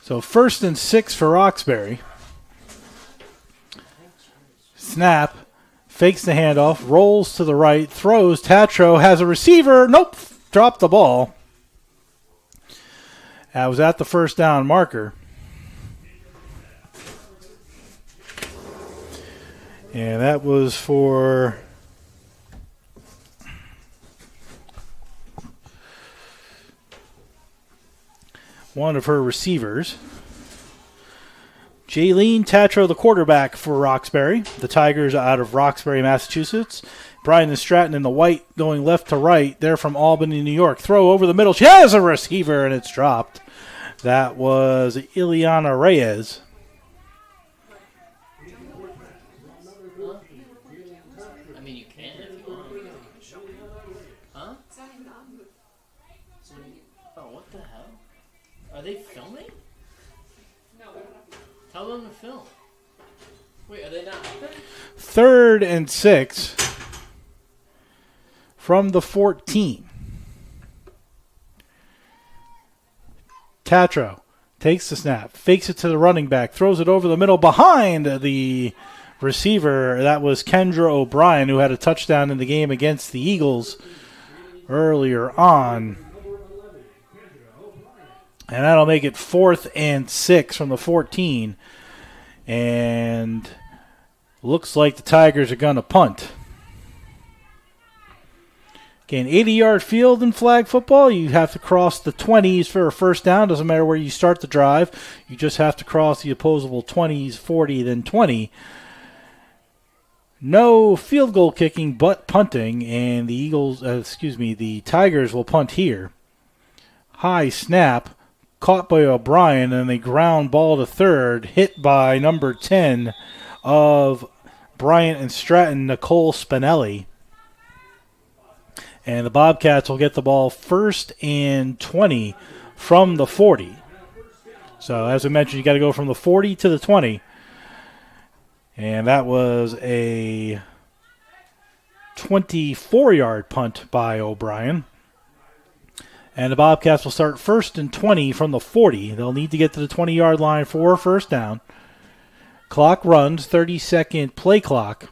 So 1st and 6 for Roxbury. Snap. Fakes the handoff. Rolls to the right. Throws. Tatro has a receiver. Nope. Dropped the ball. That was at the first down marker. And that was for one of her receivers. Jaylene Tatro, the quarterback for Roxbury. The Tigers out of Roxbury, Massachusetts. Bryant and Stratton in the white going left to right. They're from Albany, New York. Throw over the middle. She has a receiver, and it's dropped. That was Ileana Reyes. I mean, you can if you want. Huh? Oh, what the hell? Are they filming? No. Tell them to film. Wait, are they not up there? 3rd and 6 from the 14. Tatro takes the snap, fakes it to the running back, throws it over the middle behind the receiver. That was Kendra O'Brien, who had a touchdown in the game against the Eagles earlier on. And that'll make it 4th and 6 from the 14. And looks like the Tigers are going to punt. Okay, an 80-yard field in flag football, you have to cross the 20s for a first down. Doesn't matter where you start the drive. You just have to cross the opposable 20s, 40, then 20. No field goal kicking, but punting, and the Tigers will punt here. High snap, caught by O'Brien, and a ground ball to third, hit by number 10 of Bryant and Stratton, Nicole Spinelli. And the Bobcats will get the ball 1st and 20 from the 40. So, as I mentioned, you got to go from the 40 to the 20. And that was a 24-yard punt by O'Brien. And the Bobcats will start 1st and 20 from the 40. They'll need to get to the 20-yard line for a first down. Clock runs, 30-second play clock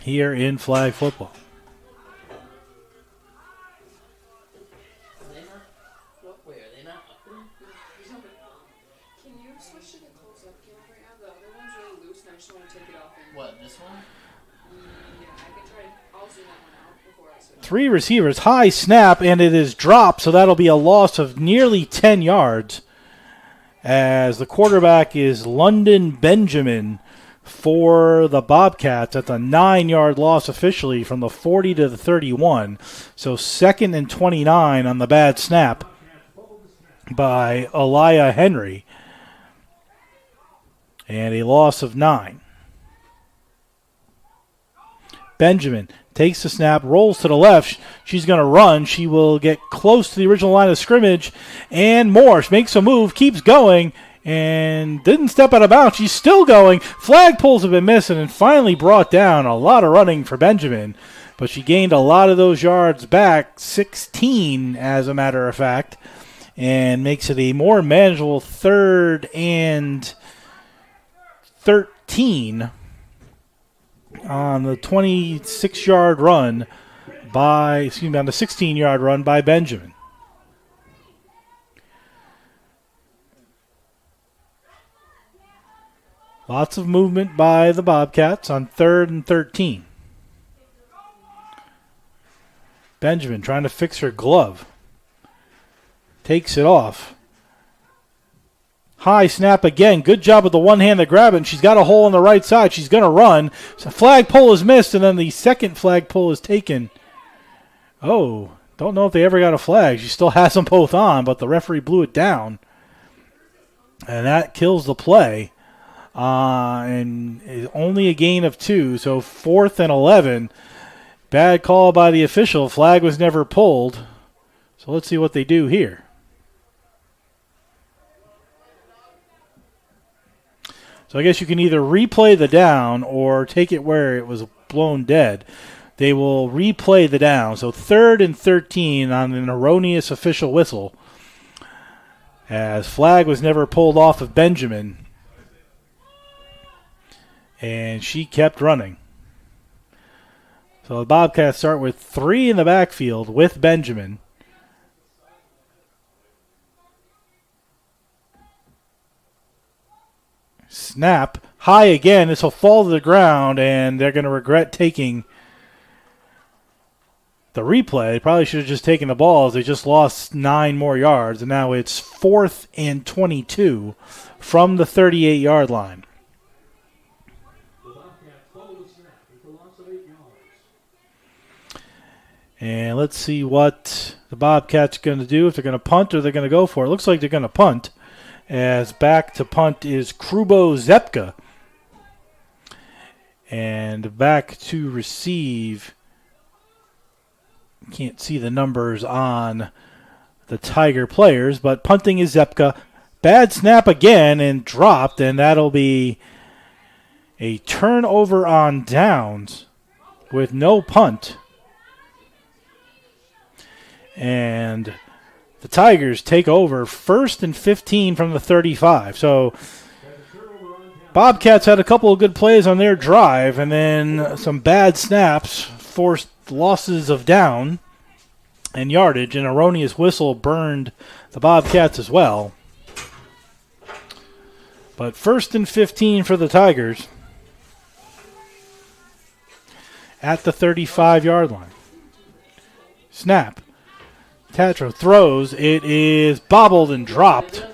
here in flag football. What, this one? Yeah, I can try. I'll zoom that one out before I switch. 3 receivers, high snap, and it is dropped, so that'll be a loss of nearly 10 yards as the quarterback is London Benjamin for the Bobcats. That's a 9-yard loss officially from the 40 to the 31. So 2nd and 29 on the bad snap by Elia Henry. And a loss of 9. Benjamin takes the snap, rolls to the left. She's going to run. She will get close to the original line of scrimmage and more. She makes a move, keeps going, and didn't step out of bounds. She's still going. Flagpoles have been missing and finally brought down. A lot of running for Benjamin, but she gained a lot of those yards back, 16 as a matter of fact, and makes it a more manageable 3rd and 13 on the 26-yard run on the 16-yard run by Benjamin. Lots of movement by the Bobcats on 3rd and 13. Benjamin trying to fix her glove. Takes it off. High snap again. Good job with the one hand to grab it. And she's got a hole on the right side. She's going to run. So flagpole is missed, and then the second flagpole is taken. Oh, don't know if they ever got a flag. She still has them both on, but the referee blew it down. And that kills the play. And only a gain of 2, so 4th and 11. Bad call by the official. Flag was never pulled. So let's see what they do here. So I guess you can either replay the down or take it where it was blown dead. They will replay the down. So 3rd and 13 on an erroneous official whistle. as flag was never pulled off of Benjamin, and she kept running. So the Bobcats start with 3 in the backfield with Benjamin. Snap. High again. This will fall to the ground, and they're going to regret taking the replay. They probably should have just taken the ball as they just lost 9 more yards, and now it's 4th and 22 from the 38-yard line. And let's see what the Bobcats are going to do, if they're going to punt or they're going to go for it. Looks like they're going to punt, as back to punt is Krubo Zepka. And back to receive, can't see the numbers on the Tiger players, but punting is Zepka. Bad snap again and dropped, and that'll be a turnover on downs with no punt. And the Tigers take over 1st and 15 from the 35. So Bobcats had a couple of good plays on their drive, and then some bad snaps forced losses of down and yardage. An erroneous whistle burned the Bobcats as well. But 1st and 15 for the Tigers at the 35-yard line. Snap. Tatro throws. It is bobbled and dropped.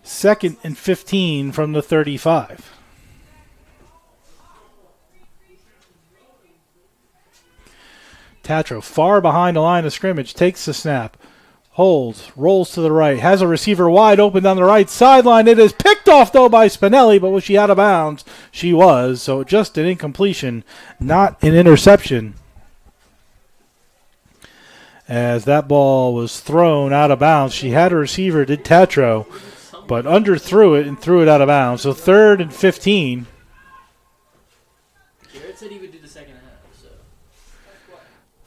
Second and 15 from the 35. Tatro far behind the line of scrimmage, takes the snap. Holds, rolls to the right, has a receiver wide open down the right sideline. It is picked off, though, by Spinelli, but was she out of bounds? She was, so just an incompletion, not an interception. As that ball was thrown out of bounds, she had a receiver, did Tatro, but underthrew it and threw it out of bounds. So 3rd and 15. Garrett said he would do the second half, so.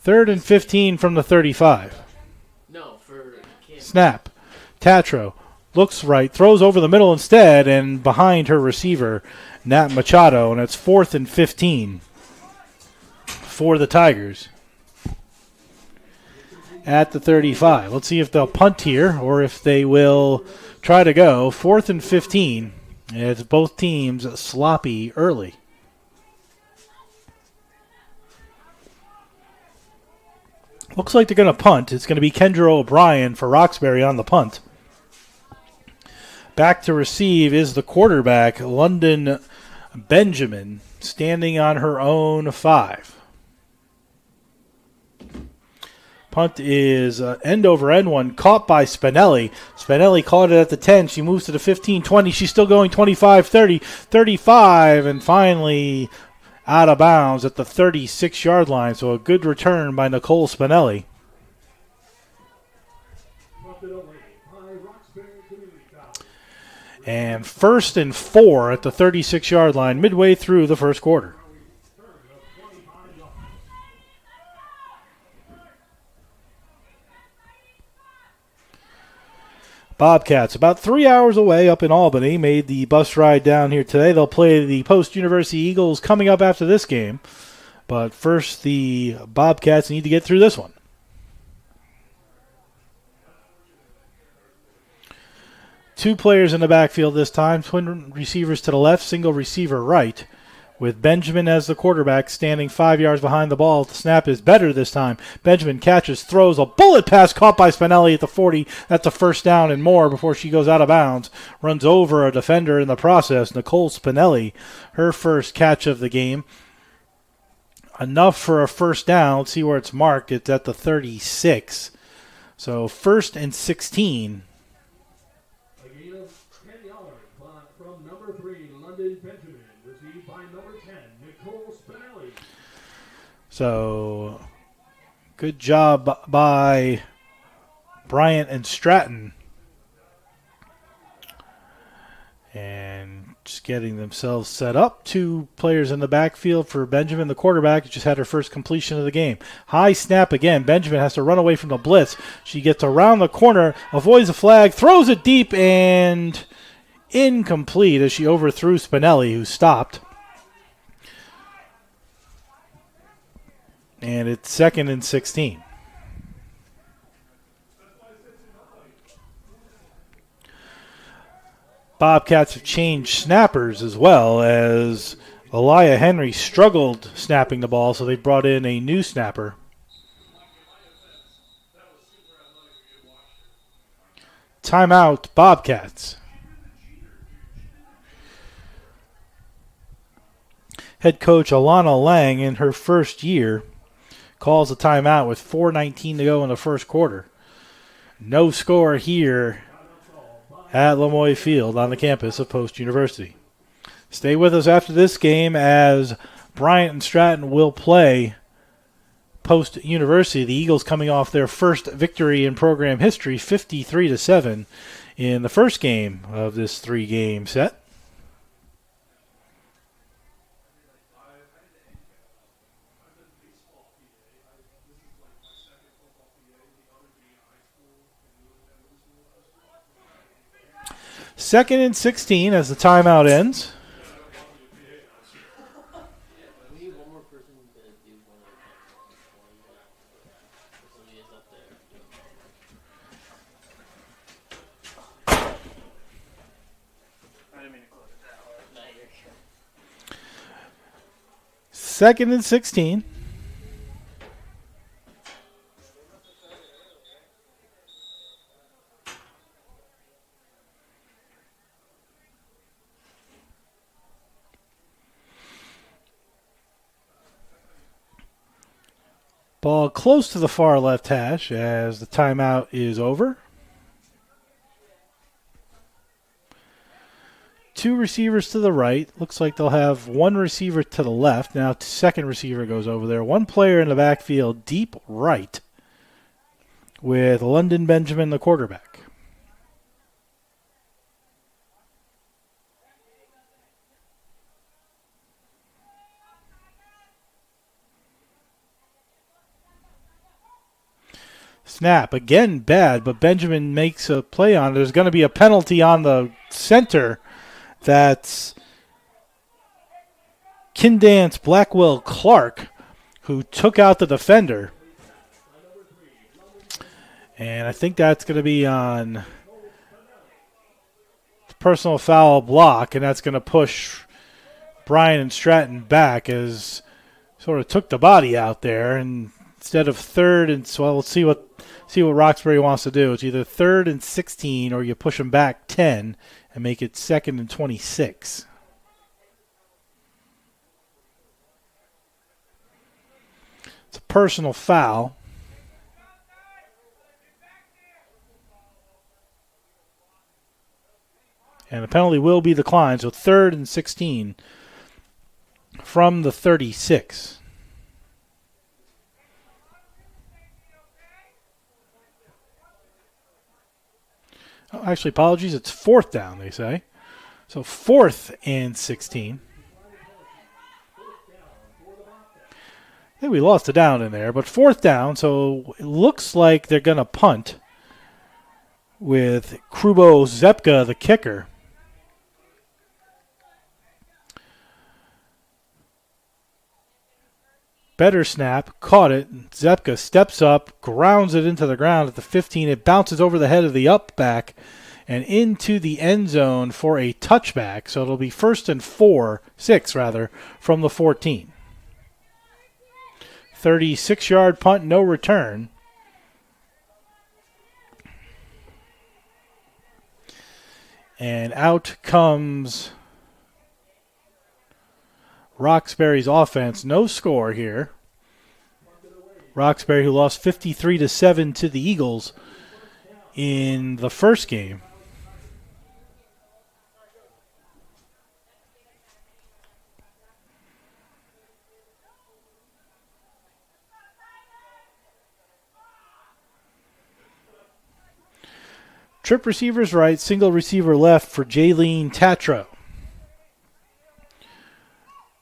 3rd and 15 from the 35. Snap. Tatro looks right, throws over the middle instead, and behind her receiver, Nat Machado, and it's 4th and 15 for the Tigers at the 35. Let's see if they'll punt here or if they will try to go. 4th and 15. It's both teams sloppy early. Looks like they're going to punt. It's going to be Kendra O'Brien for Roxbury on the punt. Back to receive is the quarterback, London Benjamin, standing on her own 5. Punt is end over end one, caught by Spinelli. Spinelli caught it at the 10. She moves to the 15, 20. She's still going 25, 30, 35, and finally out of bounds at the 36-yard line. So a good return by Nicole Spinelli. And 1st and 4 at the 36-yard line midway through the first quarter. Bobcats, about 3 hours away up in Albany, made the bus ride down here today. They'll play the Post-University Eagles coming up after this game. But first, the Bobcats need to get through this one. Two players in the backfield this time, twin receivers to the left, single receiver right, with Benjamin as the quarterback standing 5 yards behind the ball. The snap is better this time. Benjamin catches, throws a bullet pass caught by Spinelli at the 40. That's a first down and more before she goes out of bounds. Runs over a defender in the process. Nicole Spinelli, her first catch of the game. Enough for a first down. Let's see where it's marked. It's at the 36. So 1st and 16. A gain of 10 yards from number 3, London Benjamin. Received by number 10, Nicole Spinelli. So, good job by Bryant and Stratton. And just getting themselves set up. 2 players in the backfield for Benjamin, the quarterback, who just had her first completion of the game. High snap again. Benjamin has to run away from the blitz. She gets around the corner, avoids the flag, throws it deep, and incomplete as she overthrew Spinelli, who stopped. And it's 2nd and 16. Bobcats have changed snappers as well, as Elia Henry struggled snapping the ball, so they brought in a new snapper. Timeout, Bobcats. Head coach Alana Lang, in her first year, calls a timeout with 4:19 to go in the first quarter. No score here at Lemoy Field on the campus of Post University. Stay with us after this game as Bryant and Stratton will play Post University. The Eagles coming off their first victory in program history, 53-7 in the first game of this 3-game set. Second and 16 as the timeout ends. We need one more person to do one of the somebody is up there. I didn't mean to close it down. No, you're good. 2nd and 16. Ball close to the far left hash as the timeout is over. 2 receivers to the right. Looks like they'll have 1 receiver to the left. Now 2nd receiver goes over there. 1 player in the backfield deep right with London Benjamin, the quarterback. Snap. Again, bad, but Benjamin makes a play on it. There's going to be a penalty on the center. That's Kindance Blackwell Clark, who took out the defender. And I think that's going to be on the personal foul block, and that's going to push Bryant and Stratton back as sort of took the body out there. And instead of 3rd and so let's see what Roxbury wants to do. It's either 3rd and 16 or you push them back 10 and make it 2nd and 26. It's a personal foul. And the penalty will be declined, so 3rd and 16 from the 36. Oh, actually, apologies. It's 4th down, they say. So 4th and 16. I think we lost a down in there, but 4th down. So it looks like they're going to punt with Krubo Zepka, the kicker. Better snap, caught it. Zepka steps up, grounds it into the ground at the 15. It bounces over the head of the up back and into the end zone for a touchback. So it'll be 1st and 6 from the 14. 36-yard punt, no return. And out comes Roxbury's offense. No score here. Roxbury, who lost 53-7 to the Eagles in the first game. Trip receivers right, single receiver left for Jaylene Tatro.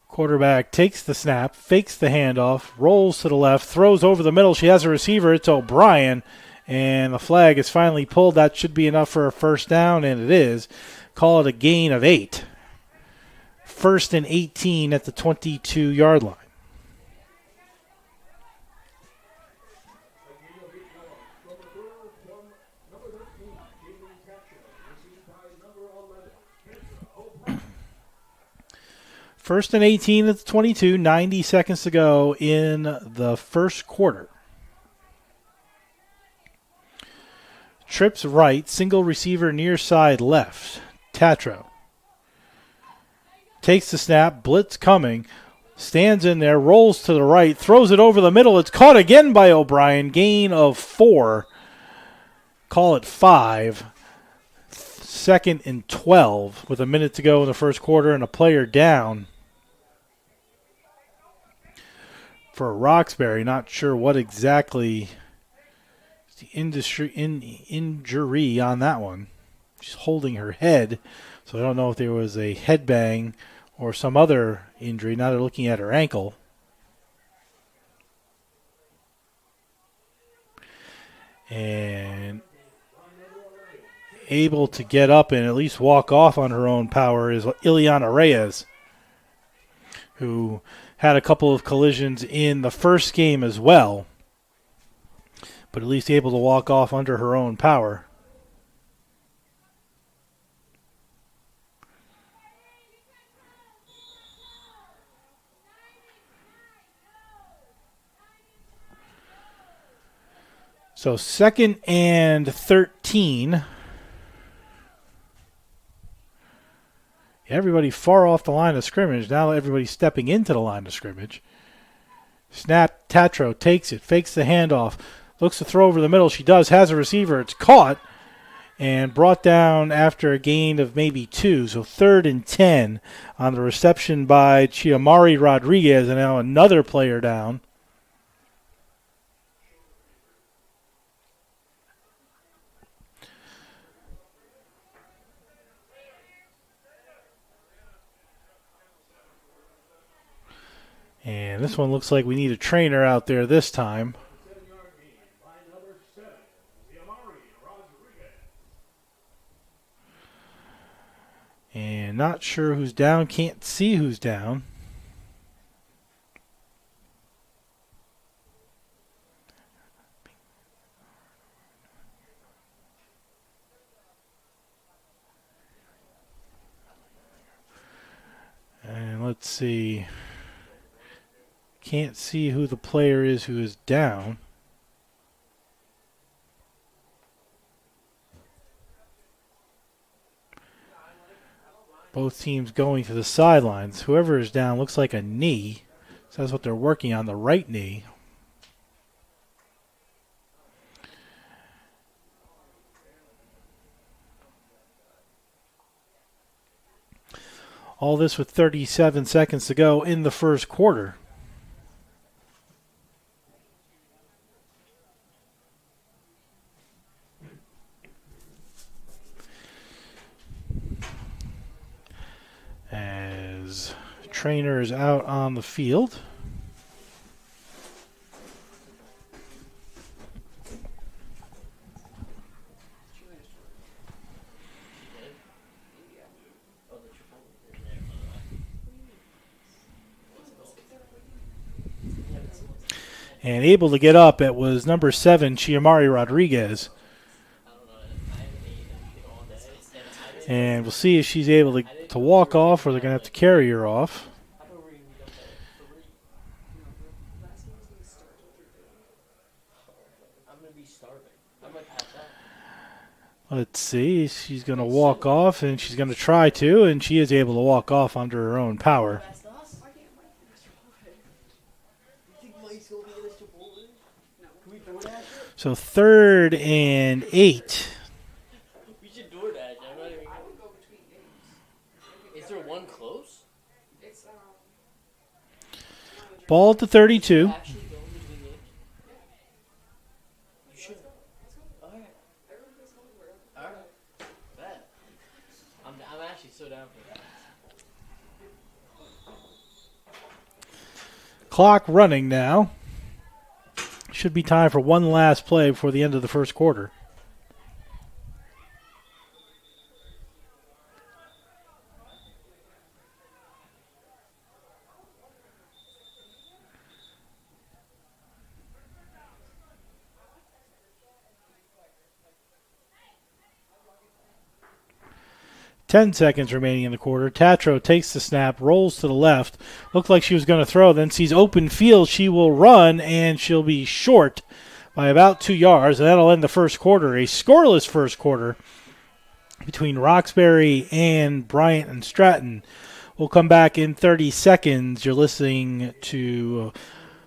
Quarterback takes the snap, fakes the handoff, rolls to the left, throws over the middle. She has a receiver. It's O'Brien, and the flag is finally pulled. That should be enough for a first down, and it is. Call it a gain of 8. 1st and 18 at the 22-yard line. First and 18 at the 22, 90 seconds to go in the first quarter. Trips right, single receiver near side left. Tatro takes the snap, blitz coming, stands in there, rolls to the right, throws it over the middle. It's caught again by O'Brien, gain of 4. Call it 5. 2nd and 12 with a minute to go in the first quarter and a player down. For Roxbury, not sure what exactly is the injury on that one. She's holding her head, so I don't know if there was a head bang or some other injury. Now they're looking at her ankle. And able to get up and at least walk off on her own power is Ileana Reyes, who had a couple of collisions in the first game as well, but at least able to walk off under her own power. So 2nd and 13. Everybody far off the line of scrimmage. Now everybody's stepping into the line of scrimmage. Snap, Tatro takes it, fakes the handoff, looks to throw over the middle. She does, has a receiver. It's caught and brought down after a gain of maybe 2. So 3rd and 10 on the reception by Chiamari Rodriguez, and now another player down. And this one looks like we need a trainer out there this time. And not sure who's down, can't see who's down. And let's see. Can't see who the player is who is down. Both teams going to the sidelines. Whoever is down looks like a knee. So that's what they're working on, the right knee. All this with 37 seconds to go in the first quarter. As trainer is out on the field. And able to get up, it was number 7, Chiamari Rodriguez. And we'll see if she's able to walk off or they're going to have to carry her off. Let's see. She's going to walk off, and she's going to try to, and she is able to walk off under her own power. So 3rd and 8. Ball at the 32. actually so down for that. Clock running now. Should be time for one last play before the end of the first quarter. Ten seconds remaining in the quarter. Tatro takes the snap, rolls to the left. Looked like she was going to throw, then sees open field. She will run, and she'll be short by about 2 yards, and that'll end the first quarter. A scoreless first quarter between Roxbury and Bryant and Stratton. We'll come back in 30 seconds. You're listening to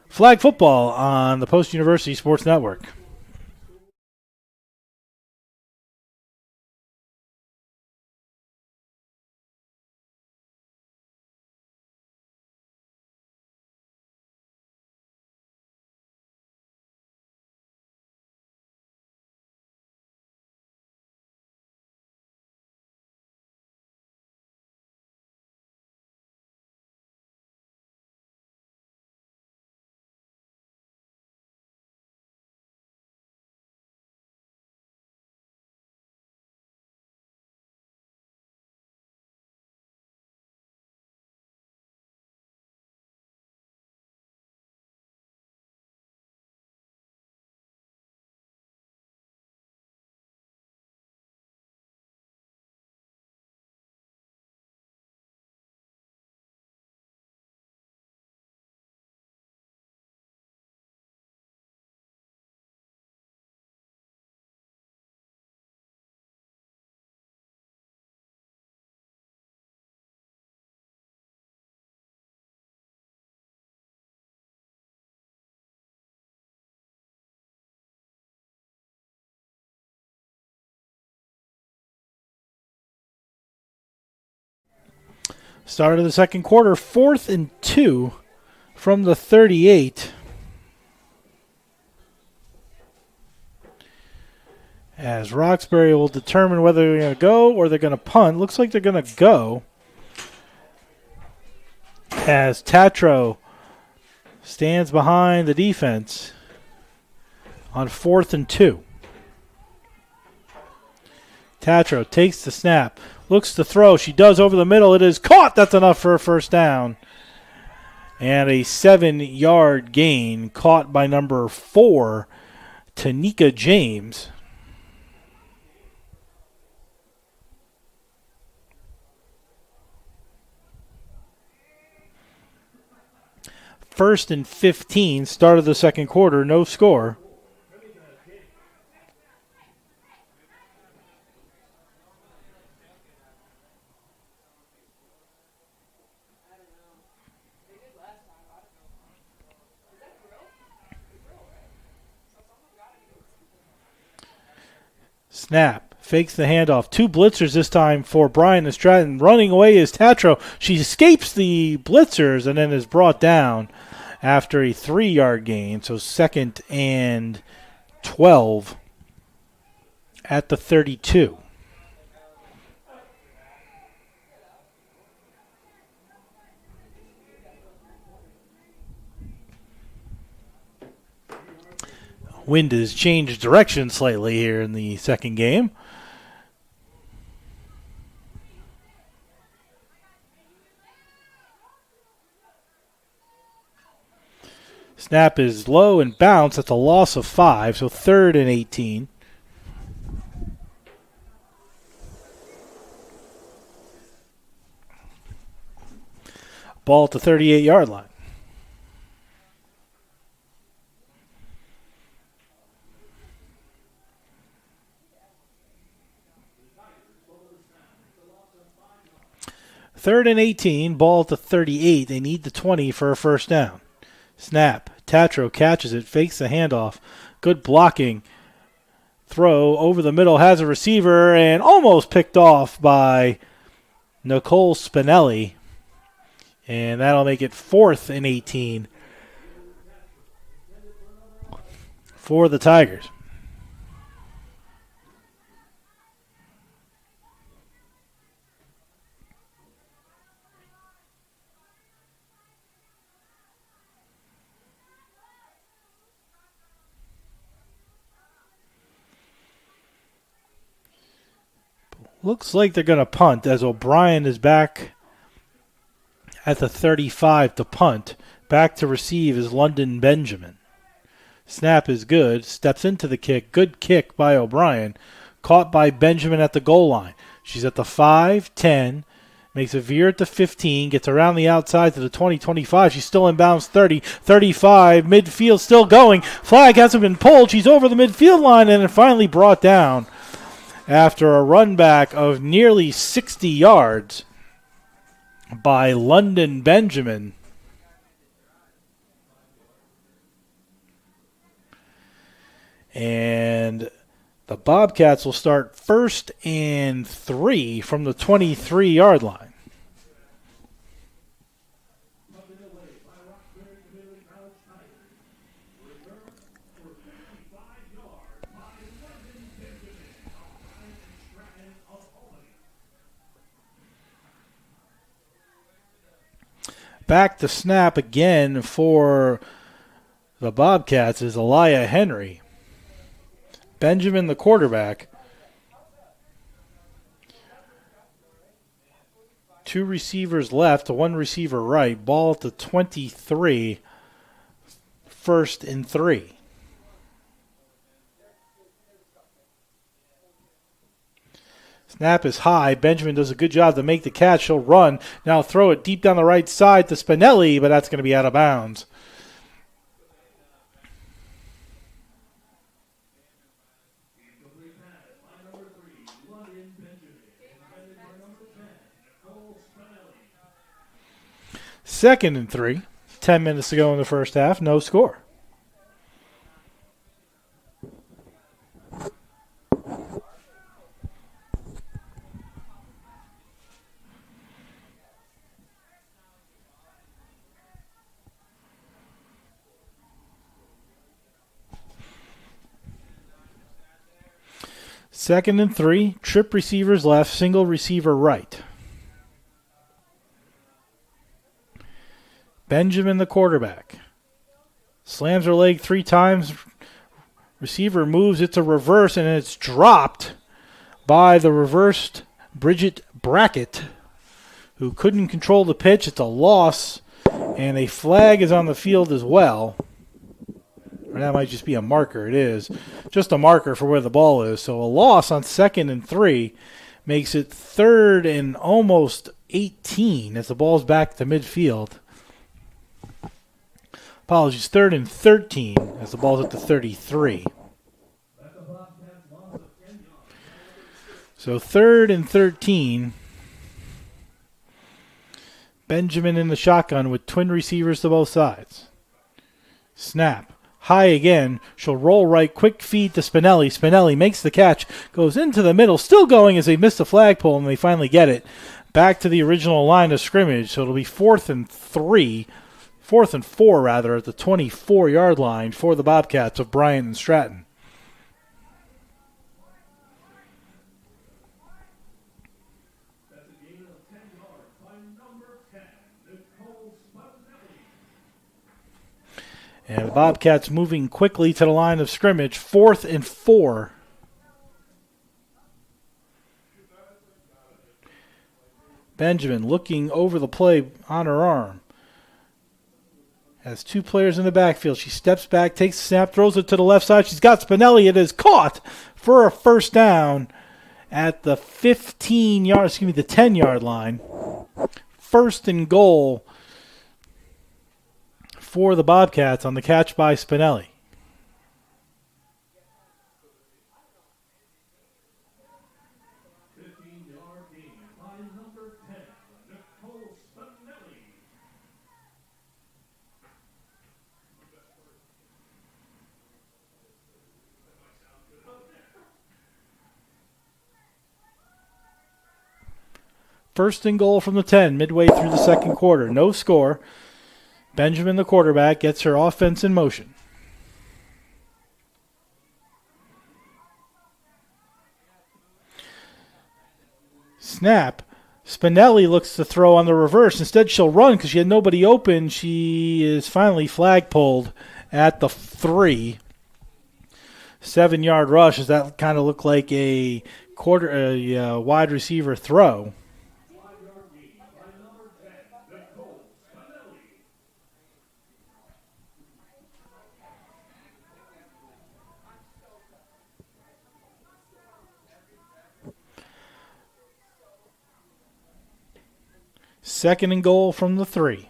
Flag Football on the Post University Sports Network. Start of the second quarter, 4th and 2 from the 38. As Roxbury will determine whether they're going to go or they're going to punt. Looks like they're going to go. As Tatro stands behind the defense on 4th and 2. Tatro takes the snap. Looks to throw. She does over the middle. It is caught. That's enough for a first down. And a 7-yard gain caught by number 4, Tanika James. First and 15, start of the second quarter, no score. Snap. Fakes the handoff. 2 blitzers this time for Bryant and Stratton. Running away is Tatro. She escapes the blitzers and then is brought down after a 3-yard gain. So 2nd and 12 at the 32. Wind has changed direction slightly here in the second game. Snap is low and bounce. That's a loss of 5, so 3rd and 18. Ball at the 38-yard line. Third and 18, ball at the 38. They need the 20 for a first down. Snap. Tatro catches it, fakes the handoff. Good blocking. Throw over the middle, has a receiver, and almost picked off by Nicole Spinelli. And that'll make it 4th and 18 for the Tigers. Looks like they're going to punt as O'Brien is back at the 35 to punt. Back to receive is London Benjamin. Snap is good. Steps into the kick. Good kick by O'Brien. Caught by Benjamin at the goal line. She's at the 5, 10. Makes a veer at the 15. Gets around the outside to the 20, 25. She's still in bounds 30, 35. Midfield still going. Flag hasn't been pulled. She's over the midfield line and then finally brought down after a run back of nearly 60 yards by London Benjamin. And the Bobcats will start 1st and 3 from the 23-yard line. Back to snap again for the Bobcats is Elia Henry. Benjamin, the quarterback. 2 receivers left, 1 receiver right. Ball at the 23, 1st and 3. Snap is high. Benjamin does a good job to make the catch. She'll run. Now throw it deep down the right side to Spinelli, but that's going to be out of bounds. Second and 3. 10 minutes to go in the first half. No score. Second and 3. Trip receivers left. Single receiver right. Benjamin, the quarterback. Slams her leg 3 times. Receiver moves. It's a reverse, and it's dropped by the reversed Bridget Brackett, who couldn't control the pitch. It's a loss, and a flag is on the field as well. Or that might just be a marker. It is just a marker for where the ball is. So a loss on 2nd and 3 makes it 3rd and almost 18 as the ball's back to midfield. Apologies, 3rd and 13 as the ball's at the 33. So 3rd and 13. Benjamin in the shotgun with twin receivers to both sides. Snap. High again. She'll roll right. Quick feed to Spinelli. Spinelli makes the catch. Goes into the middle. Still going as they miss the flagpole, and they finally get it. Back to the original line of scrimmage. So it'll be 4th and 3. 4th and 4, rather, at the 24-yard line for the Bobcats of Bryant and Stratton. That's a gain of 10 yards by number 10, Nicole Spinelli. And the Bobcats moving quickly to the line of scrimmage. 4th and 4. Benjamin looking over the play on her arm. Has 2 players in the backfield. She steps back, takes the snap, throws it to the left side. She's got Spinelli. It is caught for a first down at the 10-yard line. 1st and goal for the Bobcats on the catch by Spinelli. First and goal from the 10, midway through the second quarter. No score. Benjamin, the quarterback, gets her offense in motion. Snap. Spinelli looks to throw on the reverse. Instead, she'll run because she had nobody open. She is finally flag pulled at the 3. 7-yard rush. Does that kind of look like a wide receiver throw? Second and goal from the 3.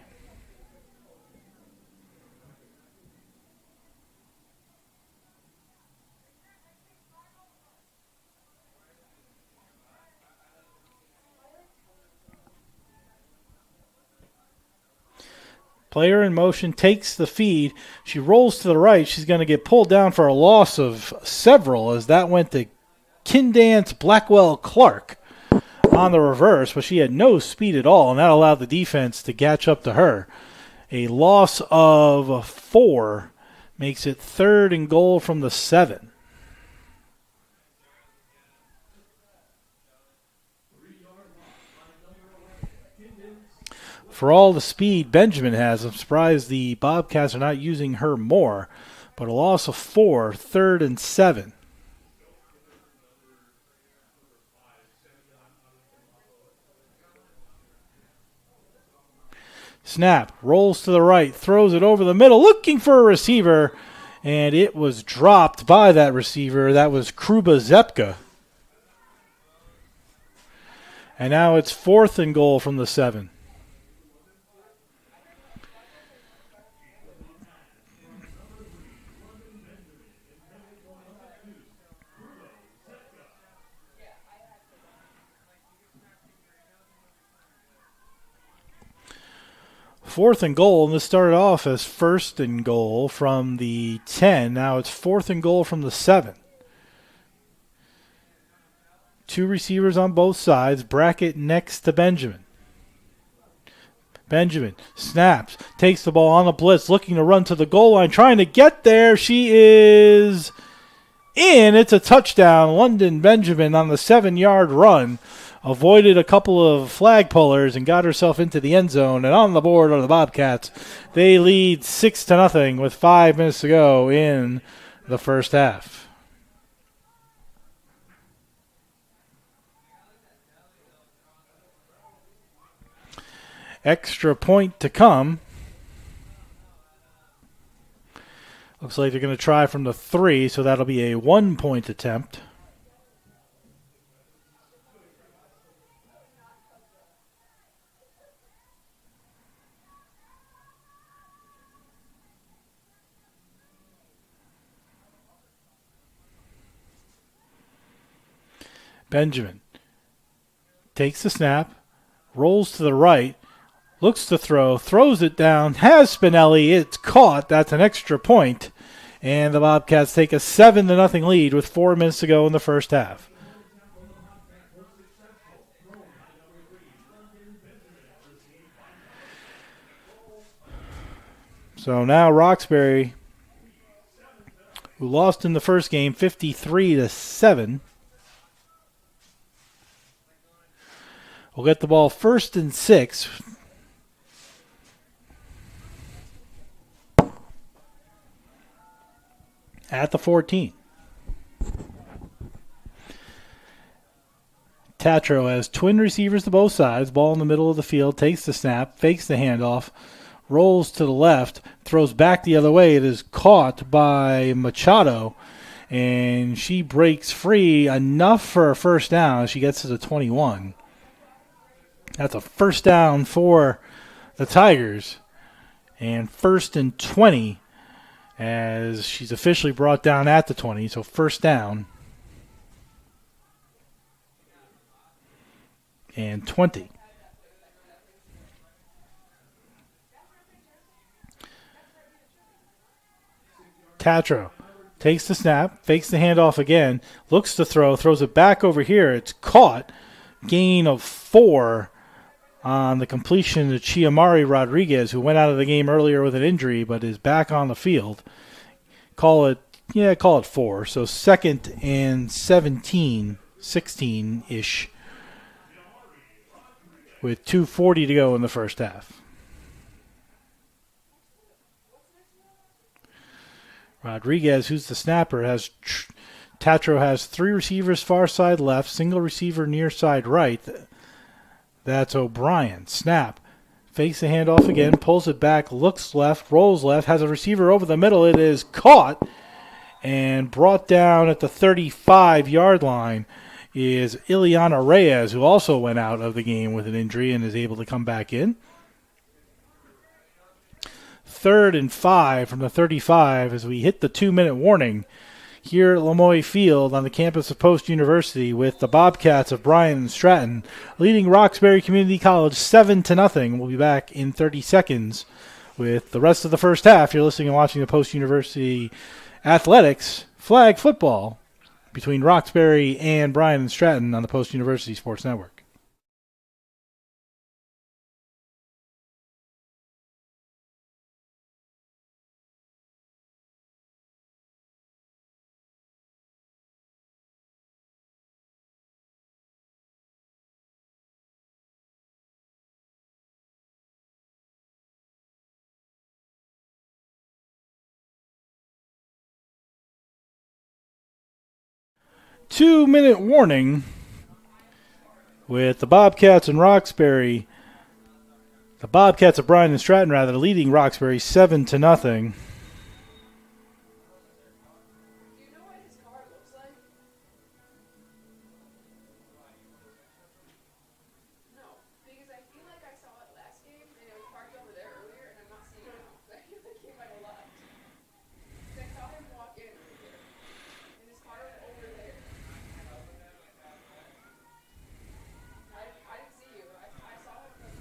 Player in motion, takes the feed. She rolls to the right. She's going to get pulled down for a loss of several as that went to Kindance Blackwell Clark on the reverse, but she had no speed at all, and that allowed the defense to catch up to her. A loss of 4 makes it third and goal from the 7. For all the speed Benjamin has, I'm surprised the Bobcats are not using her more. But a loss of 4, third and 7. Snap, rolls to the right, throws it over the middle, looking for a receiver, and it was dropped by that receiver. That was Kruba Zepka. And now it's fourth and goal from the 7. Fourth and goal, and this started off as first and goal from the 10. Now it's fourth and goal from the 7. 2 receivers on both sides. Brackett next to Benjamin. Benjamin snaps, takes the ball on the blitz, looking to run to the goal line, trying to get there. She is in. It's a touchdown. London Benjamin on the 7-yard run. Avoided a couple of flag pullers and got herself into the end zone. And on the board are the Bobcats. They lead 6-0 with 5 minutes to go in the first half. Extra point to come. Looks like they're going to try from the 3, so that'll be a 1-point attempt. Benjamin takes the snap, rolls to the right, looks to throw, throws it down, has Spinelli, it's caught, that's an extra point, and the Bobcats take a 7-0 lead with 4 minutes to go in the first half. So now Roxbury, who lost in the first game 53-7, will get the ball first and 6. At the 14. Tatro has twin receivers to both sides. Ball in the middle of the field. Takes the snap. Fakes the handoff. Rolls to the left. Throws back the other way. It is caught by Machado. And she breaks free enough for a first down. She gets to the 21. That's a first down for the Tigers. And first and 20 as she's officially brought down at the 20. So first down and 20. Tatro takes the snap, fakes the handoff again, looks to throw, throws it back over here. It's caught. Gain of 4 on the completion to Chiamari Rodriguez, who went out of the game earlier with an injury but is back on the field. Call it 4. So second and 17, 16-ish, with 2:40 to go in the first half. Rodriguez, who's the snapper, Tatro has 3 receivers far side left, single receiver near side right. That's O'Brien. Snap. Fakes the handoff again, pulls it back, looks left, rolls left, has a receiver over the middle. It is caught and brought down at the 35-yard line is Ileana Reyes, who also went out of the game with an injury and is able to come back in. 3rd and 5 from the 35 as we hit the 2-minute warning here at Lamoille Field on the campus of Post University with the Bobcats of Bryant and Stratton leading Roxbury Community College 7-0. We'll be back in 30 seconds with the rest of the first half. You're listening and watching the Post University Athletics flag football between Roxbury and Bryant and Stratton on the Post University Sports Network. Two-minute warning with the Bobcats and Roxbury. The Bobcats of Bryant and Stratton, rather, leading Roxbury 7-0. Do you know what his car looks like? No, because I feel like I saw it last game and it was parked over there earlier and I'm not seeing it now. I feel like he might have left. 'Cause I saw him walk in right here. And his car was over there. I didn't see you. I saw him from...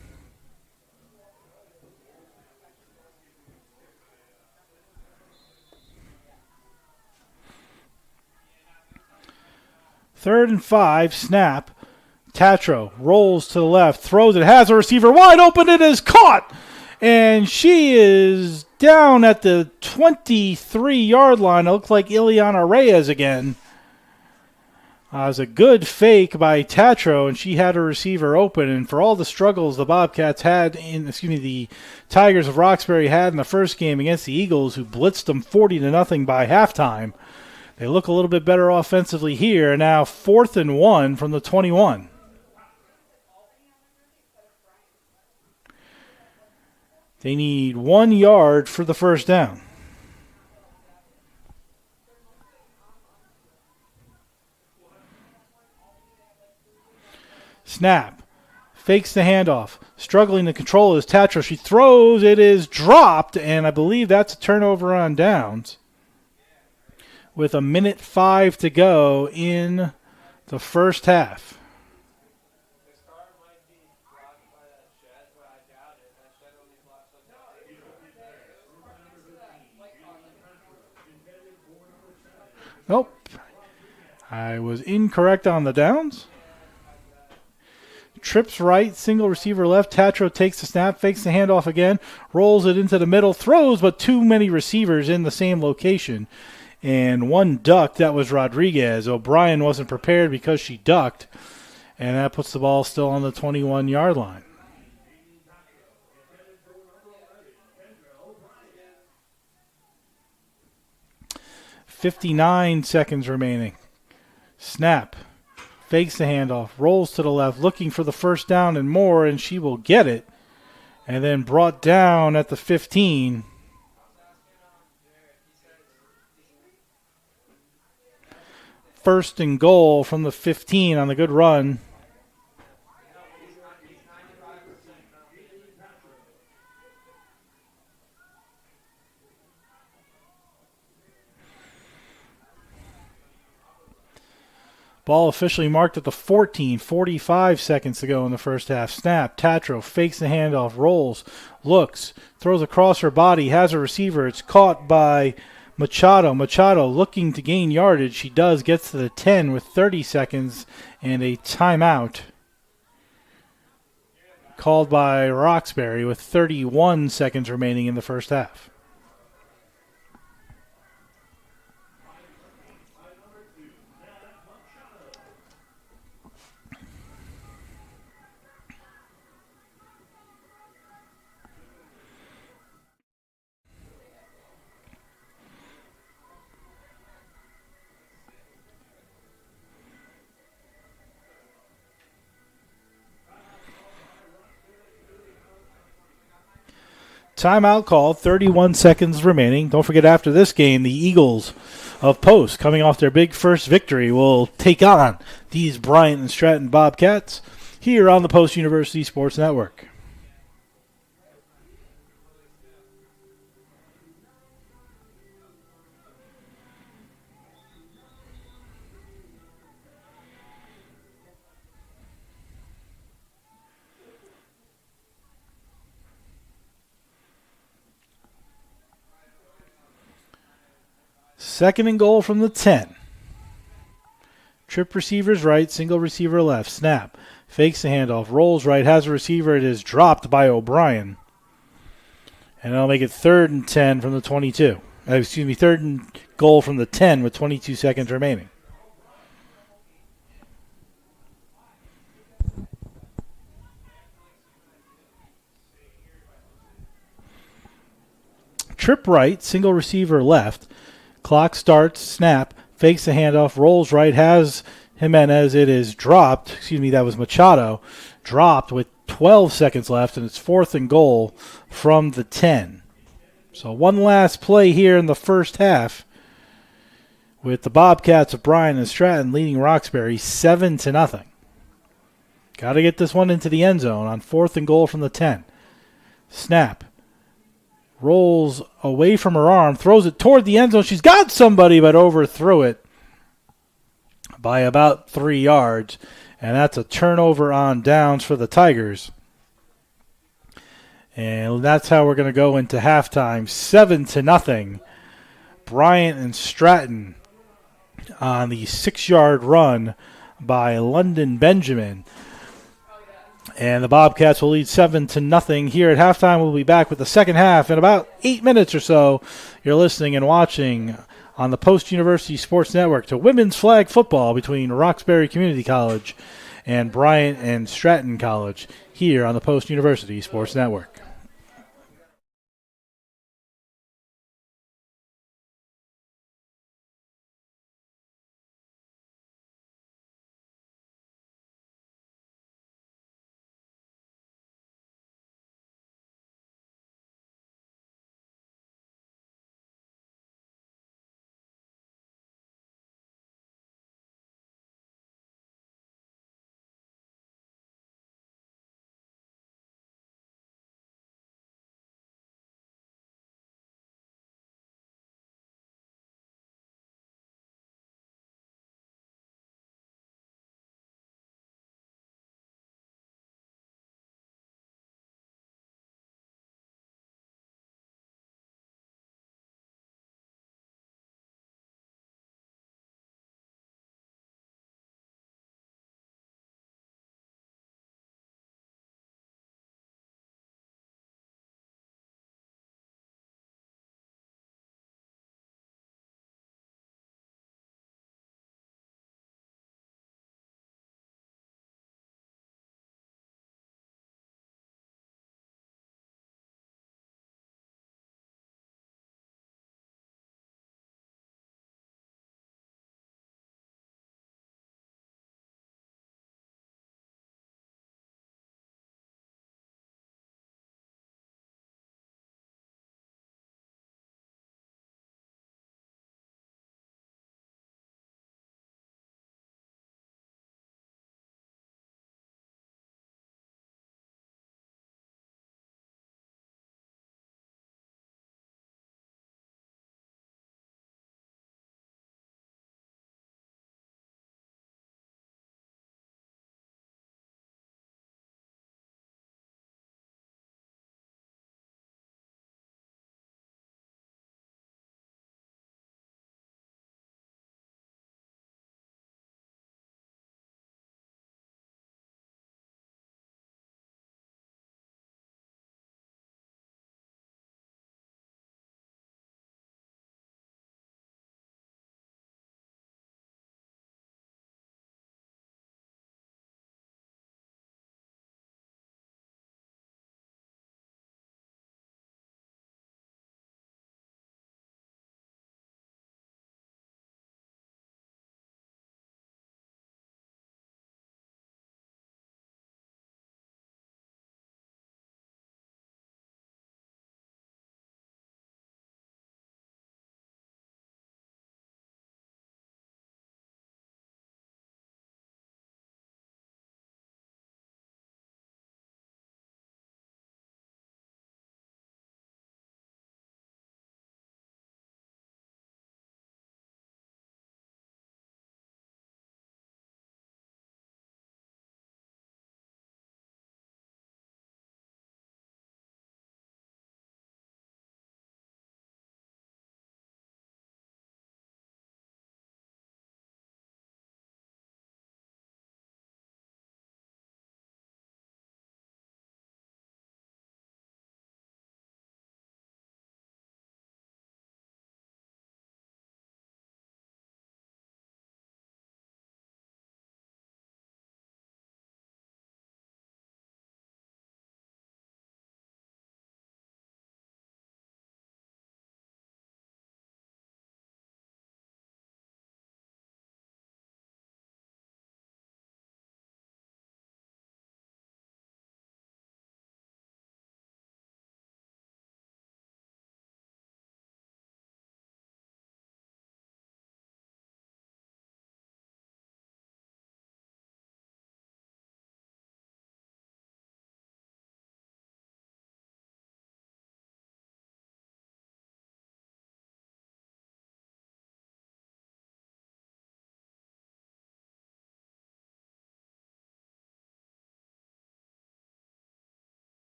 Third and 5, snap. Tatro rolls to the left, throws it, has a receiver wide open. It is caught, and she is down at the 23-yard line. It looks like Ileana Reyes again. It was a good fake by Tatro, and she had a receiver open. And for all the struggles the Bobcats had the Tigers of Roxbury had in the first game against the Eagles, who blitzed them 40-0 by halftime, they look a little bit better offensively here. Now 4th and 1 from the 21. They need 1 yard for the first down. Snap. Fakes the handoff. Struggling to control is Tatro. She throws. It is dropped, and I believe that's a turnover on downs. With 1:05 to go in the first half. Nope. I was incorrect on the downs. Trips right, single receiver left. Tatro takes the snap, fakes the handoff again, rolls it into the middle, throws, but too many receivers in the same location. And one ducked, that was Rodriguez. O'Brien wasn't prepared because she ducked, and that puts the ball still on the 21-yard line. .59 seconds remaining. Snap. Fakes the handoff, rolls to the left, looking for the first down and more, and she will get it. And then brought down at the 15. First and goal from the 15 on the good run. Ball officially marked at the 14, 45 seconds to go in the first half. Snap, Tatro fakes the handoff, rolls, looks, throws across her body, has a receiver. It's caught by Machado. Machado looking to gain yardage. She does, gets to the 10 with 30 seconds and a timeout called by Roxbury with 31 seconds remaining in the first half. Timeout called, 31 seconds remaining. Don't forget, after this game, the Eagles of Post, coming off their big first victory, will take on these Bryant and Stratton Bobcats here on the Post University Sports Network. Second and goal from the 10. Trip receivers right, single receiver left. Snap. Fakes the handoff. Rolls right. Has a receiver. It is dropped by O'Brien. And that'll make it 3rd and 10 from the 22. Third and goal from the 10 with 22 seconds remaining. Trip right, single receiver left. Clock starts, snap, fakes the handoff, rolls right, has Jimenez. It is dropped. That was Machado. Dropped with 12 seconds left, and it's 4th and goal from the 10. So one last play here in the first half with the Bobcats of Bryant and Stratton leading Roxbury 7-0. Got to get this one into the end zone on 4th and goal from the 10. Snap. Rolls away from her arm, throws it toward the end zone. She's got somebody, but overthrew it by about 3 yards. And that's a turnover on downs for the Tigers. And that's how we're going to go into halftime. 7-0. Bryant and Stratton on the 6-yard run by London Benjamin. And the Bobcats will lead 7-0 here at halftime. We'll be back with the second half in about 8 minutes or so. You're listening and watching on the Post University Sports Network to women's flag football between Roxbury Community College and Bryant and Stratton College here on the Post University Sports Network.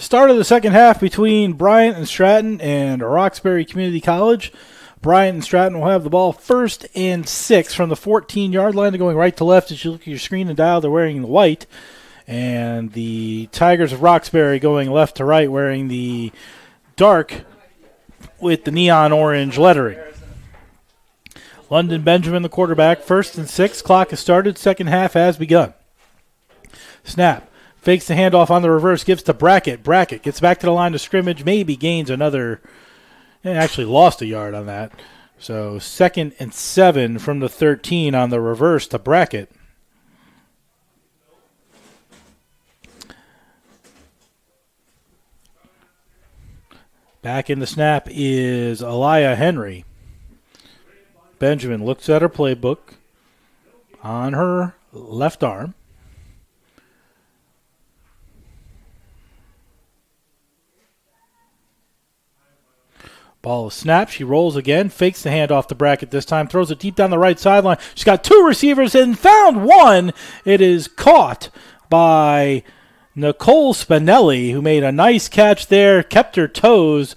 Start of the second half between Bryant and Stratton and Roxbury Community College. Bryant and Stratton will have the ball 1st and 6 from the 14-yard line. They're going right to left as you look at your screen and dial. They're wearing the white. And the Tigers of Roxbury going left to right wearing the dark with the neon orange lettering. London Benjamin, the quarterback. 1st and 6. Clock has started. Second half has begun. Snap. Fakes the handoff on the reverse. Gives to Brackett. Brackett gets back to the line of scrimmage. Maybe gains another. Actually lost a yard on that. So 2nd and 7 from the 13 on the reverse to Brackett. Back in the snap is Aliyah Henry. Benjamin looks at her playbook on her left arm. Ball is snapped. She rolls again. Fakes the handoff to Brackett this time. Throws it deep down the right sideline. She's got 2 receivers and found one. It is caught by Nicole Spinelli, who made a nice catch there. Kept her toes.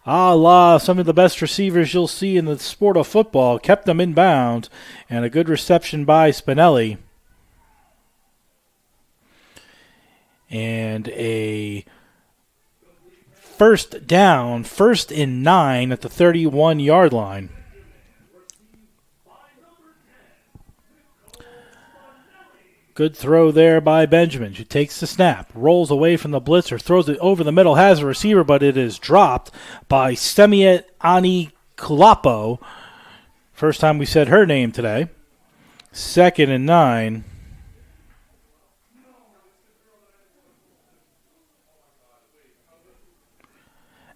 A la some of the best receivers you'll see in the sport of football. Kept them inbound. And a good reception by Spinelli. And a first down, 1st and 9 at the 31-yard line. Good throw there by Benjamin. She takes the snap, rolls away from the blitzer, throws it over the middle, has a receiver, but it is dropped by Semiet Ani Kulapo. First time we said her name today. 2nd and 9.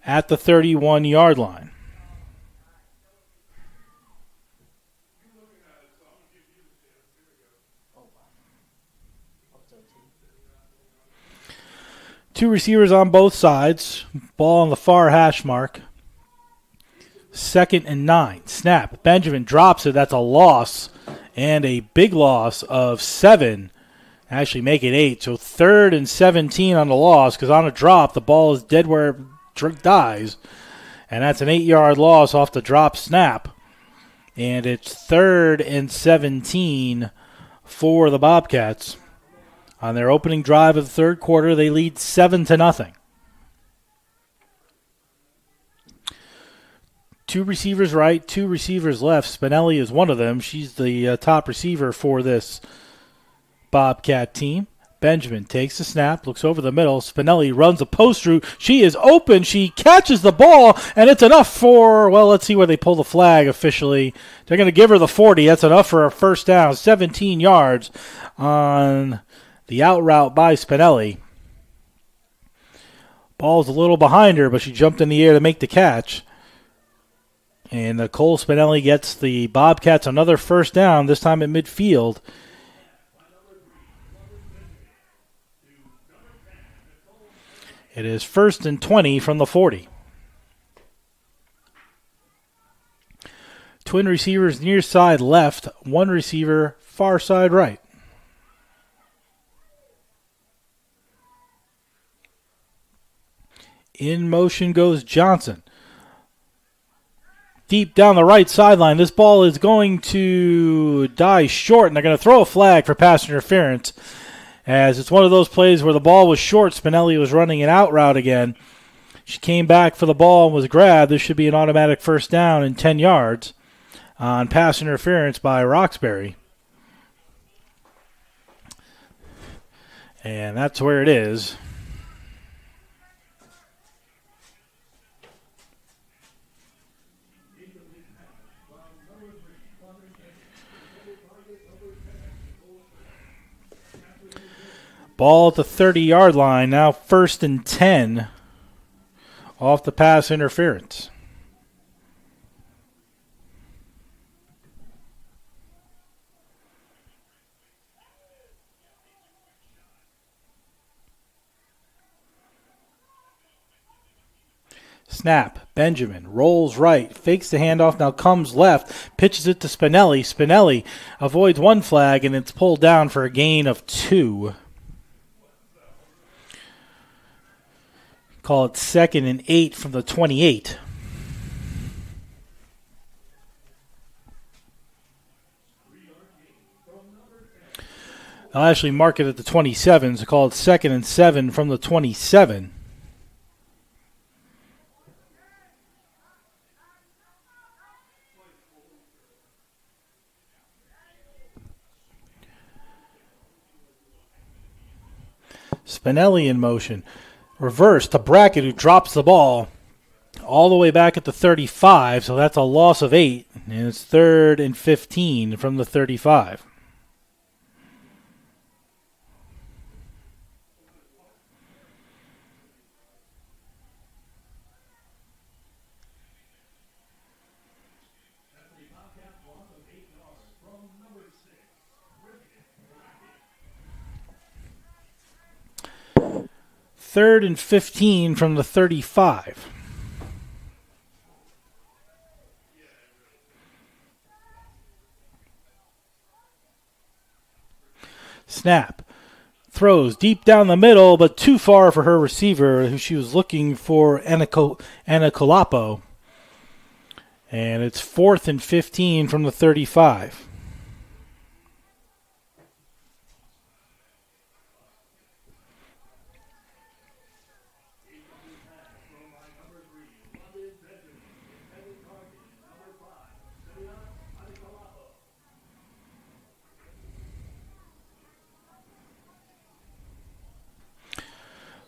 At the 31-yard line. Two receivers on both sides. Ball on the far hash mark. 2nd and 9. Snap. Benjamin drops it. That's a loss. And a big loss of 7. Actually make it 8. So 3rd and 17 on the loss because on a drop the ball is dead where it dies. And that's an 8-yard loss off the drop snap. And it's 3rd and 17 for the Bobcats. On their opening drive of the third quarter, they lead 7-0. 2 receivers right, 2 receivers left. Spinelli is one of them. She's the top receiver for this Bobcat team. Benjamin takes the snap, looks over the middle. Spinelli runs a post route. She is open. She catches the ball, and it's enough for, well, let's see where they pull the flag officially. They're going to give her the 40. That's enough for a first down. 17 yards on the out route by Spinelli. Ball's a little behind her, but she jumped in the air to make the catch. And Nicole Spinelli gets the Bobcats another first down, this time at midfield. It is 1st and 20 from the 40. Twin receivers near side left, 1 receiver far side right. In motion goes Johnson. Deep down the right sideline. This ball is going to die short, and they're going to throw a flag for pass interference. As it's one of those plays where the ball was short, Spinelli was running an out route again. She came back for the ball and was grabbed. This should be an automatic first down and 10 yards on pass interference by Roxberry. And that's where it is. Ball at the 30-yard line, now 1st and 10 off the pass interference. Snap. Benjamin rolls right, fakes the handoff, now comes left, pitches it to Spinelli. Spinelli avoids one flag, and it's pulled down for a gain of 2. Call it 2nd and 8 from the 28. I'll actually mark it at the 27, so call it 2nd and 7 from the 27. Spinelli in motion. Reverse to Brackett, who drops the ball all the way back at the 35, so that's a loss of 8. And it's 3rd and 15 from the 35. Third and 15 from the 35. Snap. Throws deep down the middle, but too far for her receiver, who she was looking for, Anacolapo. And it's 4th and 15 from the 35.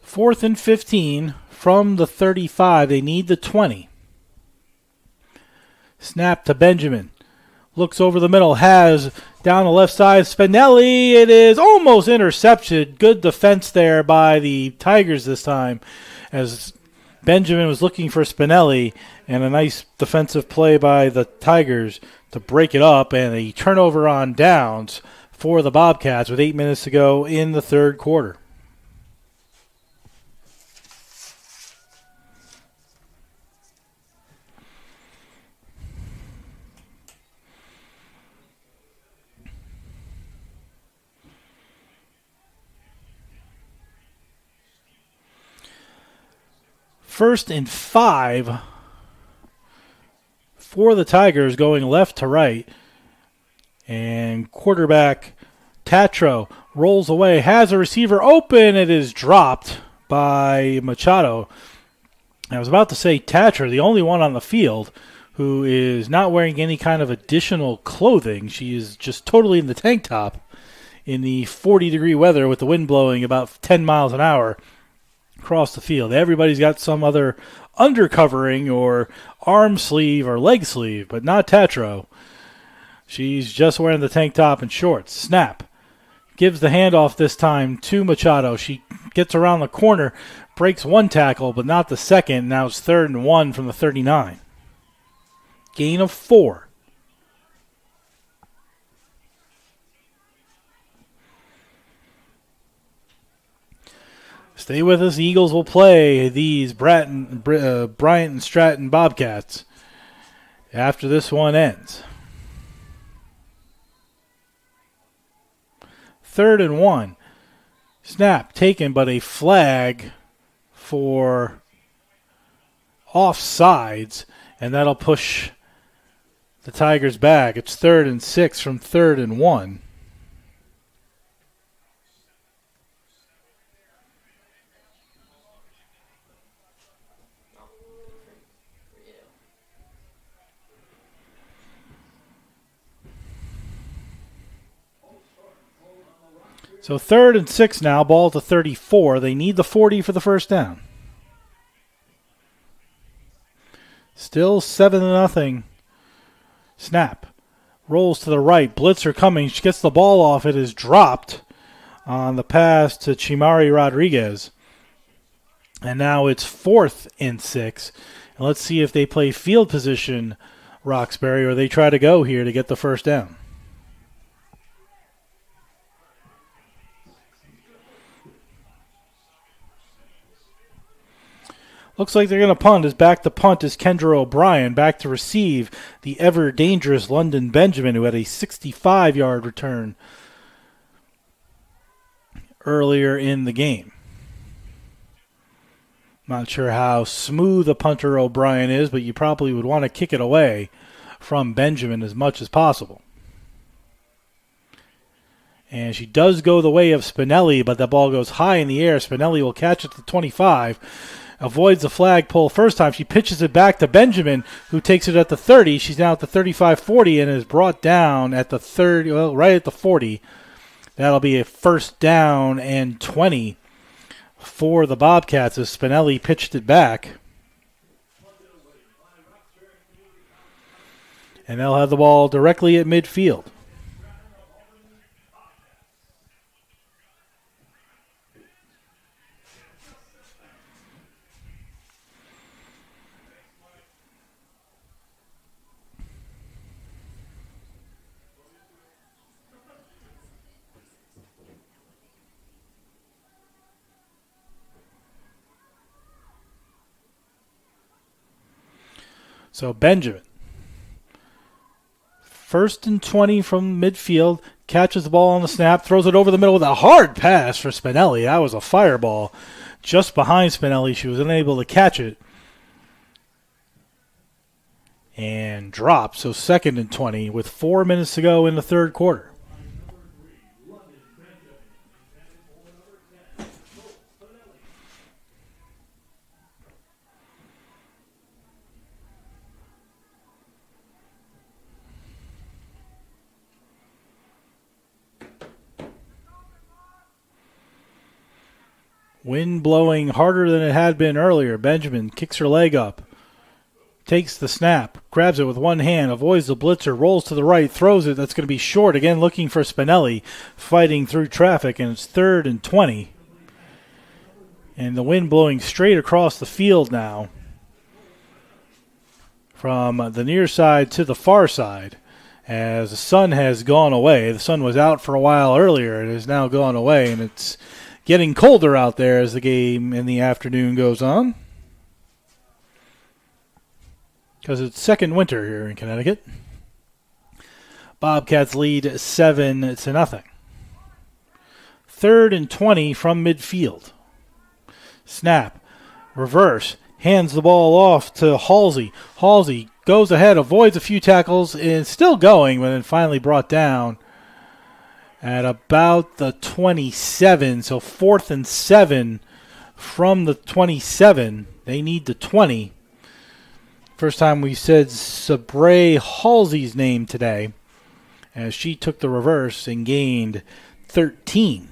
Fourth and 15 from the 35. They need the 20. Snap to Benjamin. Looks over the middle. Has down the left side. Spinelli. It is almost intercepted. Good defense there by the Tigers this time, as Benjamin was looking for Spinelli, and a nice defensive play by the Tigers to break it up, and a turnover on downs for the Bobcats with 8 minutes to go in the third quarter. First and 5 for the Tigers, going left to right. And quarterback Tatro rolls away, has a receiver open. It is dropped by Machado. I was about to say Tatro, the only one on the field who is not wearing any kind of additional clothing. She is just totally in the tank top in the 40-degree weather with the wind blowing about 10 miles an hour across the field. Everybody's got some other undercovering or arm sleeve or leg sleeve, but not Tatro. She's just wearing the tank top and shorts. Snap. Gives the handoff this time to Machado. She gets around the corner, breaks one tackle, but not the second. Now it's 3rd and 1 from the 39. Gain of 4. Stay with us. The Eagles will play these Bryant and Stratton Bobcats after this one ends. 3rd and 1. Snap taken, but a flag for offsides, and that'll push the Tigers back. It's 3rd and 6 from 3rd and 1. So 3rd and 6 now, ball to 34. They need the 40 for the first down. Still 7-0. Snap. Rolls to the right. Blitzer coming. She gets the ball off. It is dropped on the pass to Chimari Rodriguez. And now it's 4th and 6. And let's see if they play field position, Roxbury, or they try to go here to get the first down. Looks like they're going to punt. As back to punt is Kendra O'Brien. Back to receive the ever-dangerous London Benjamin, who had a 65-yard return earlier in the game. Not sure how smooth a punter O'Brien is, but you probably would want to kick it away from Benjamin as much as possible. And she does go the way of Spinelli, but the ball goes high in the air. Spinelli will catch it to 25. Avoids the flagpole first time. She pitches it back to Benjamin, who takes it at the 30. She's now at the 35-40 and is brought down at the 30, well, right at the 40. That'll be a first down and 20 for the Bobcats as Spinelli pitched it back. And they'll have the ball directly at midfield. So Benjamin, first and 20 from midfield, catches the ball on the snap, throws it over the middle with a hard pass for Spinelli. That was a fireball just behind Spinelli. She was unable to catch it and dropped. So second and 20 with 4 minutes to go in the third quarter. Wind blowing harder than it had been earlier. Benjamin kicks her leg up, takes the snap, grabs it with one hand, avoids the blitzer, rolls to the right, throws it. That's going to be short. Again, looking for Spinelli, fighting through traffic, and it's third and 20. And the wind blowing straight across the field now from the near side to the far side as the sun has gone away. The sun was out for a while earlier. It has now gone away, and it's getting colder out there as the game in the afternoon goes on. Because it's second winter here in Connecticut. Bobcats lead 7-0. Third and 20 from midfield. Snap. Reverse. Hands the ball off to Halsey. Halsey goes ahead, avoids a few tackles, is still going, but then finally brought down at about the 27. So 4th and 7 from the 27. They need the 20. First time we said Sabre Halsey's name today as she took the reverse and gained 13.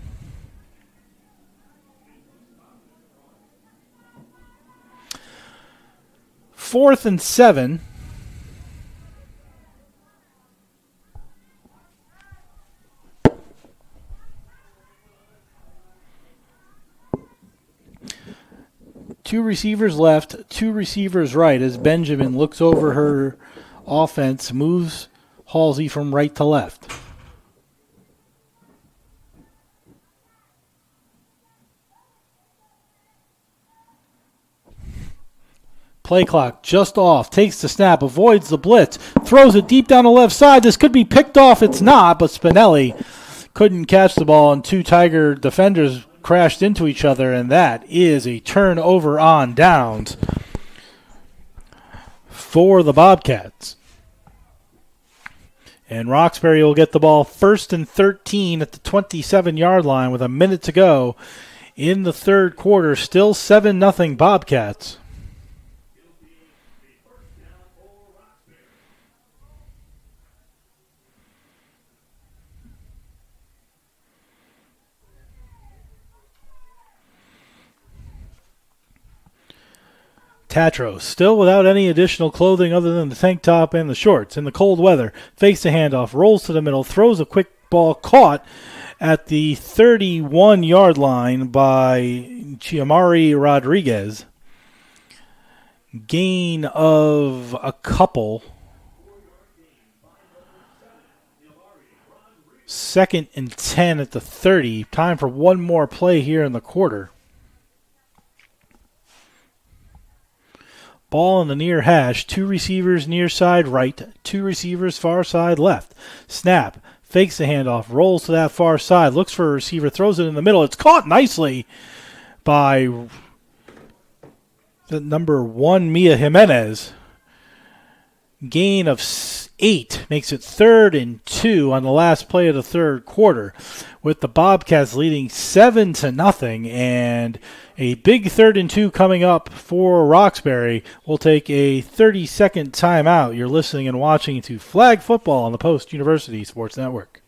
Fourth and 7. Two receivers left, two receivers right as Benjamin looks over her offense, moves Halsey from right to left. Play clock just off, takes the snap, avoids the blitz, throws it deep down the left side. This could be picked off. It's not, but Spinelli couldn't catch the ball, and two Tiger defenders crashed into each other, and that is a turnover on downs for the Bobcats. And Roxbury will get the ball first and 13 at the 27-yard line with a minute to go in the third quarter. Still 7-0 Bobcats. Tatro, still without any additional clothing other than the tank top and the shorts. In the cold weather, fakes the handoff, rolls to the middle, throws a quick ball caught at the 31-yard line by Chiamari Rodriguez. Gain of a couple. Second and 10 at the 30. Time for one more play here in the quarter. Ball in the near hash, two receivers near side right, two receivers far side left. Snap, fakes the handoff, rolls to that far side, looks for a receiver, throws it in the middle. It's caught nicely by The number 1, Mia Jimenez. Gain of 8 makes it 3rd and 2 on the last play of the third quarter, with the Bobcats leading 7-0, and a big 3rd and 2 coming up for Roxbury. We'll take a 30-second timeout. You're listening and watching to Flag Football on the Post University Sports Network.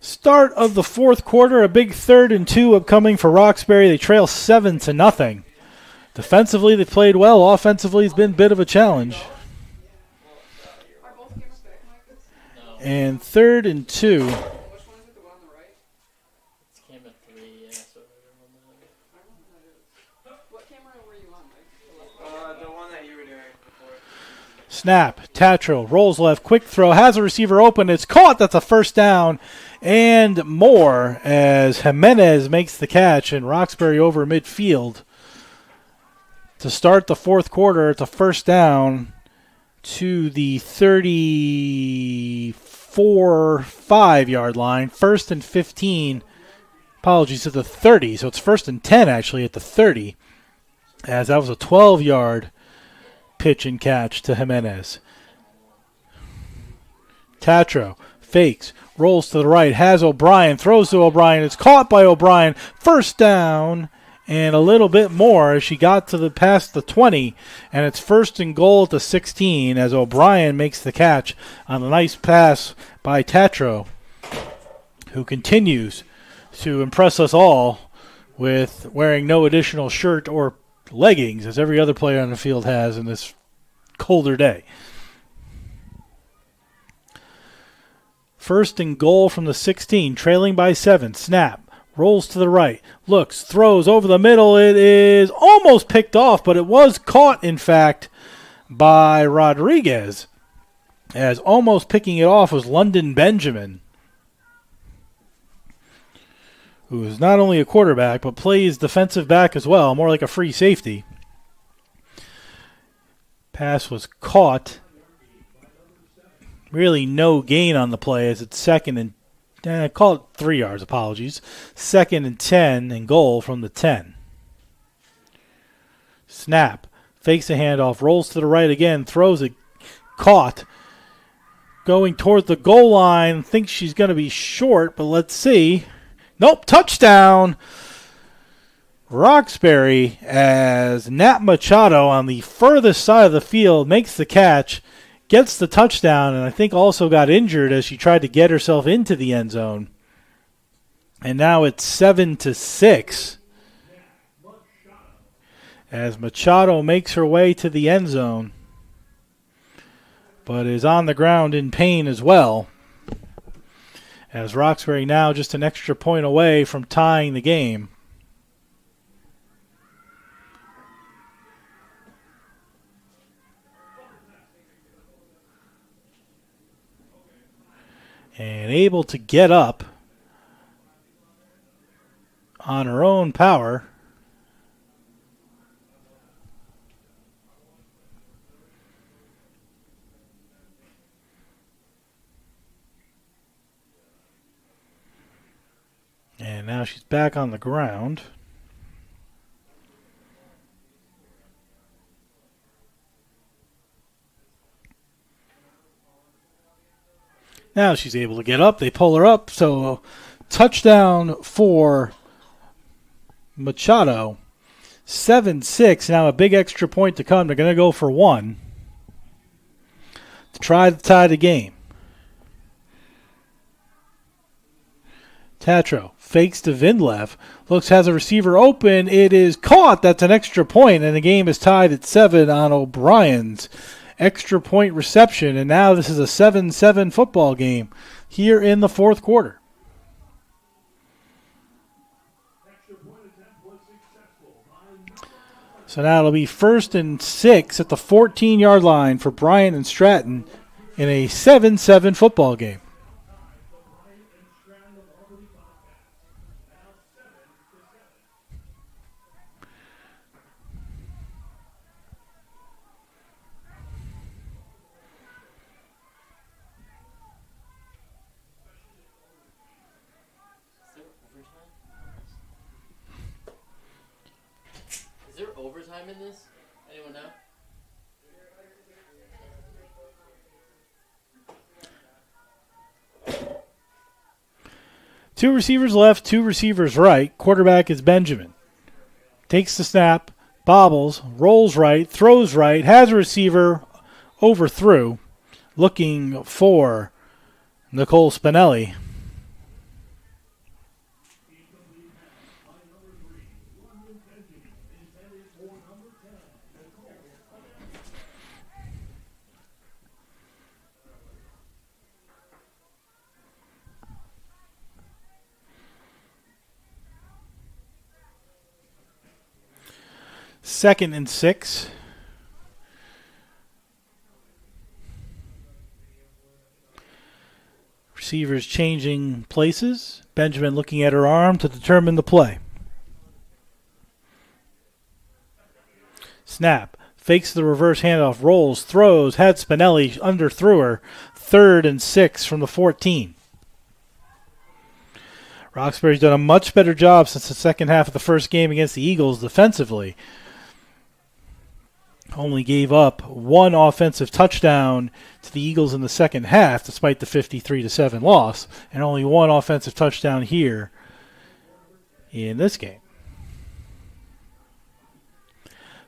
Start of the fourth quarter, a big 3rd and 2 upcoming for Roxbury. They trail 7-0. Defensively, they played well. Offensively, it's been a bit of a challenge. Are both cameras back like this? No. And 3rd and 2. Which one is it? The one on the right? It's camera 3, yeah. So I don't know who that is. What camera were you on, Mike? The one that you were doing before. Snap. Tatro rolls left. Quick throw. Has a receiver open. It's caught. That's a first down. And more as Jimenez makes the catch and Roxbury over midfield to start the fourth quarter. It's a first down to the 34-5 line. 1st and 15. Apologies, at the 30. So it's 1st and 10 actually at the 30, as that was a 12-yard pitch and catch to Jimenez. Tatro fakes, rolls to the right, has O'Brien, throws to O'Brien. It's caught by O'Brien. First down and a little bit more as she got to the past the 20, and it's 1st and goal at the 16 as O'Brien makes the catch on a nice pass by Tatro, who continues to impress us all with wearing no additional shirt or leggings as every other player on the field has in this colder day. 1st and goal from the 16, trailing by 7. Snap. Rolls to the right. Looks. Throws over the middle. It is almost picked off, but it was caught, in fact, by Rodriguez. As almost picking it off was London Benjamin, who is not only a quarterback, but plays defensive back as well, more like a free safety. Pass was caught. Really no gain on the play as it's 2nd and call it 3 yards, apologies. 2nd and 10 and goal from the 10. Snap. Fakes a handoff, rolls to the right again, throws it, caught. Going towards the goal line, thinks she's going to be short, but let's see. Nope, touchdown. Roxbury, as Nat Machado on the furthest side of the field makes the catch, gets the touchdown, and I think also got injured as she tried to get herself into the end zone. And now it's 7-6 as Machado makes her way to the end zone, but is on the ground in pain as well, as Roxbury now just an extra point away from tying the game. And able to get up on her own power. And now she's back on the ground. Now she's able to get up. They pull her up. So touchdown for Machado. 7-6. Now a big extra point to come. They're going to go for 1. to try to tie the game. Tatro fakes to Vindlev. Looks, has a receiver open. It is caught. That's an extra point, and the game is tied at 7 on O'Brien's extra point reception. And now this is a 7-7 football game here in the fourth quarter. So now it'll be 1st and 6 at the 14-yard line for Bryant and Stratton in a 7-7 football game. Is there overtime in this? Anyone know? Two receivers left, two receivers right. Quarterback is Benjamin. Takes the snap, bobbles, rolls right, throws right, has a receiver, overthrew, looking for Nicole Spinelli. Second and 6. Receivers changing places. Benjamin looking at her arm to determine the play. Snap. Fakes the reverse handoff. Rolls. Throws. Had Spinelli. Underthrew her. 3rd and 6 from the 14. Roxbury's done a much better job since the second half of the first game against the Eagles defensively. Only gave up one offensive touchdown to the Eagles in the second half, despite the 53-7 loss, and only one offensive touchdown here in this game.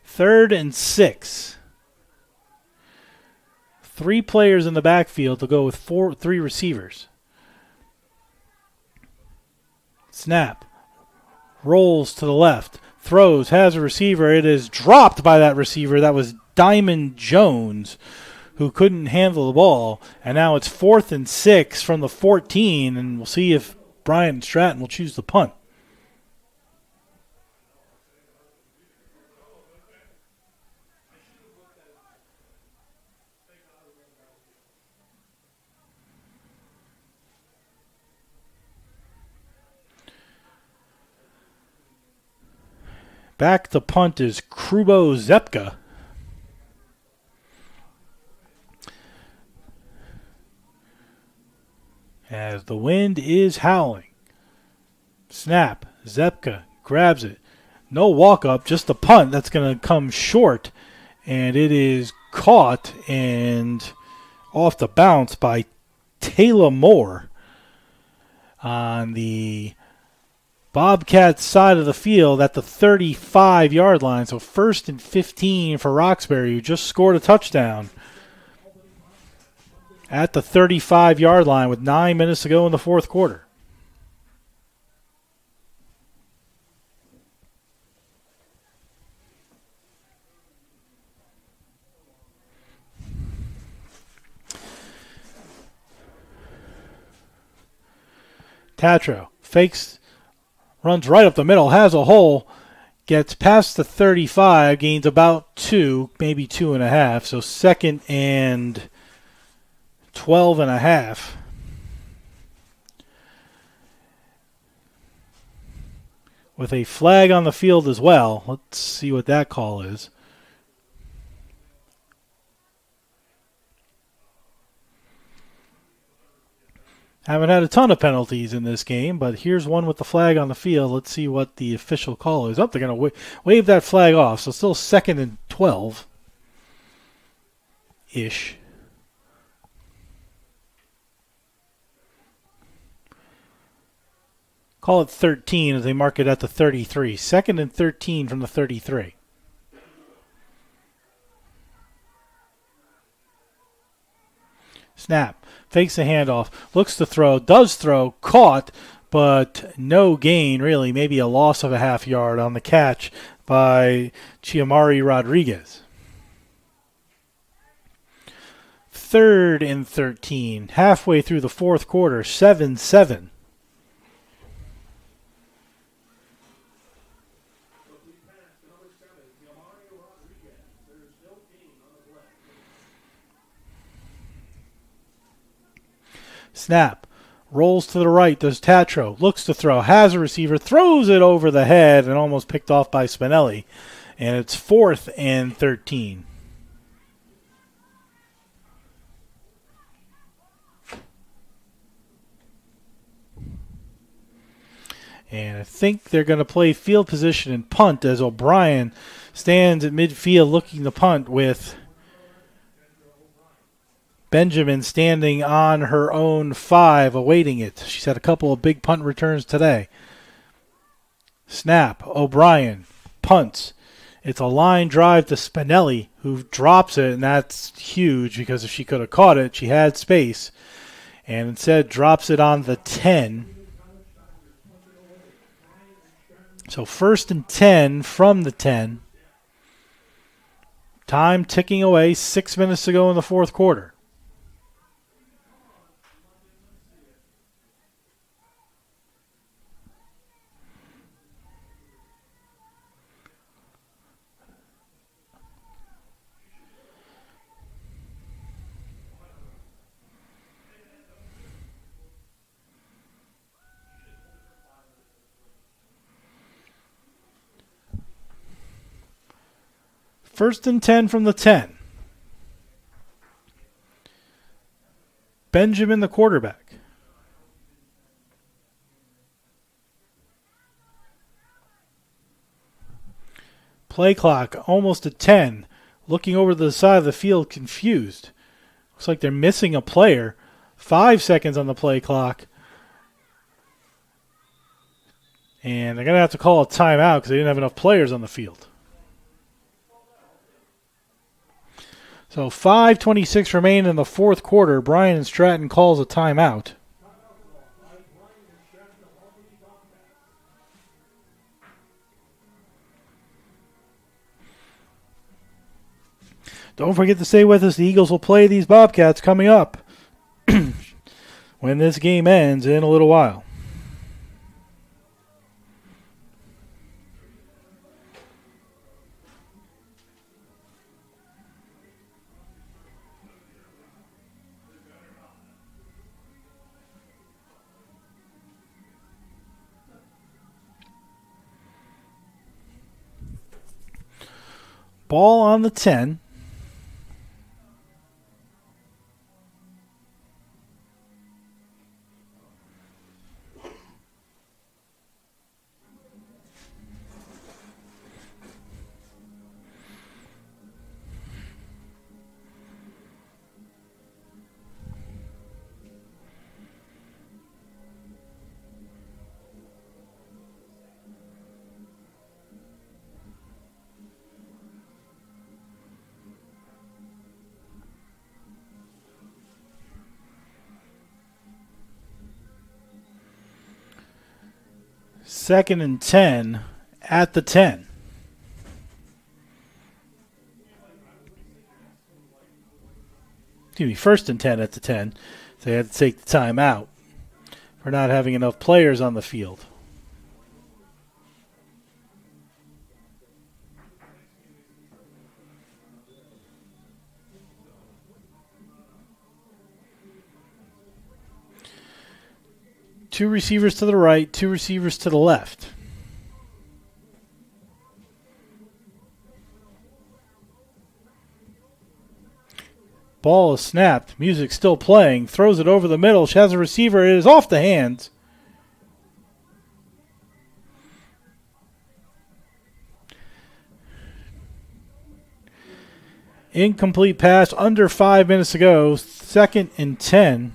3rd and 6. 3 players in the backfield to go with 3 receivers. Snap. Rolls to the left. Throws, has a receiver. It is dropped by that receiver. That was Diamond Jones, who couldn't handle the ball. And now it's 4th and 6 from the 14, and we'll see if Bryant and Stratton will choose the punt. Back to punt is Krubo Zepka. As the wind is howling. Snap. Zepka grabs it. No walk-up, just a punt that's going to come short. And it is caught and off the bounce by Taylor Moore on the Bobcats side of the field at the 35-yard line. So 1st and 15 for Roxbury, who just scored a touchdown at the 35-yard line with 9 minutes to go in the fourth quarter. Tatro fakes, runs right up the middle, has a hole, gets past the 35, gains about 2, maybe 2.5. So 2nd and 12.5. With a flag on the field as well. Let's see what that call is. Haven't had a ton of penalties in this game, but here's one with the flag on the field. Let's see what the official call is. Oh, they're going to wave that flag off. So still 2nd and 12-ish. Call it 13 as they mark it at the 33. 2nd and 13 from the 33. Snap. Fakes the handoff. Looks to throw. Does throw. Caught, but no gain, really. Maybe a loss of a half yard on the catch by Chiamari Rodriguez. 3rd and 13. Halfway through the fourth quarter. 7-7. Snap. Rolls to the right. Does Tatro. Looks to throw. Has a receiver. Throws it over the head and almost picked off by Spinelli. And it's 4th and 13. And I think they're going to play field position and punt as O'Brien stands at midfield looking to punt with Benjamin standing on her own 5, awaiting it. She's had a couple of big punt returns today. Snap. O'Brien punts. It's a line drive to Spinelli, who drops it, and that's huge because if she could have caught it, she had space. And instead drops it on the 10. So 1st and 10 from the 10. Time ticking away, 6 minutes to go in the fourth quarter. First and 10 from the 10. Benjamin, the quarterback. Play clock almost at 10. Looking over to the side of the field, confused. Looks like they're missing a player. 5 seconds on the play clock. And they're going to have to call a timeout because they didn't have enough players on the field. So 5:26 remain in the fourth quarter. Bryant and Stratton calls a timeout. Don't forget to stay with us. The Eagles will play these Bobcats coming up when this game ends in a little while. Ball on the 10. Second and 10 at the 10. Excuse me, first and 10 at the 10. So they had to take the time out for not having enough players on the field. Two receivers to the right, two receivers to the left. Ball is snapped. Music still playing. Throws it over the middle. She has a receiver. It is off the hands. Incomplete pass. Under 5 minutes to go. 2nd and 10.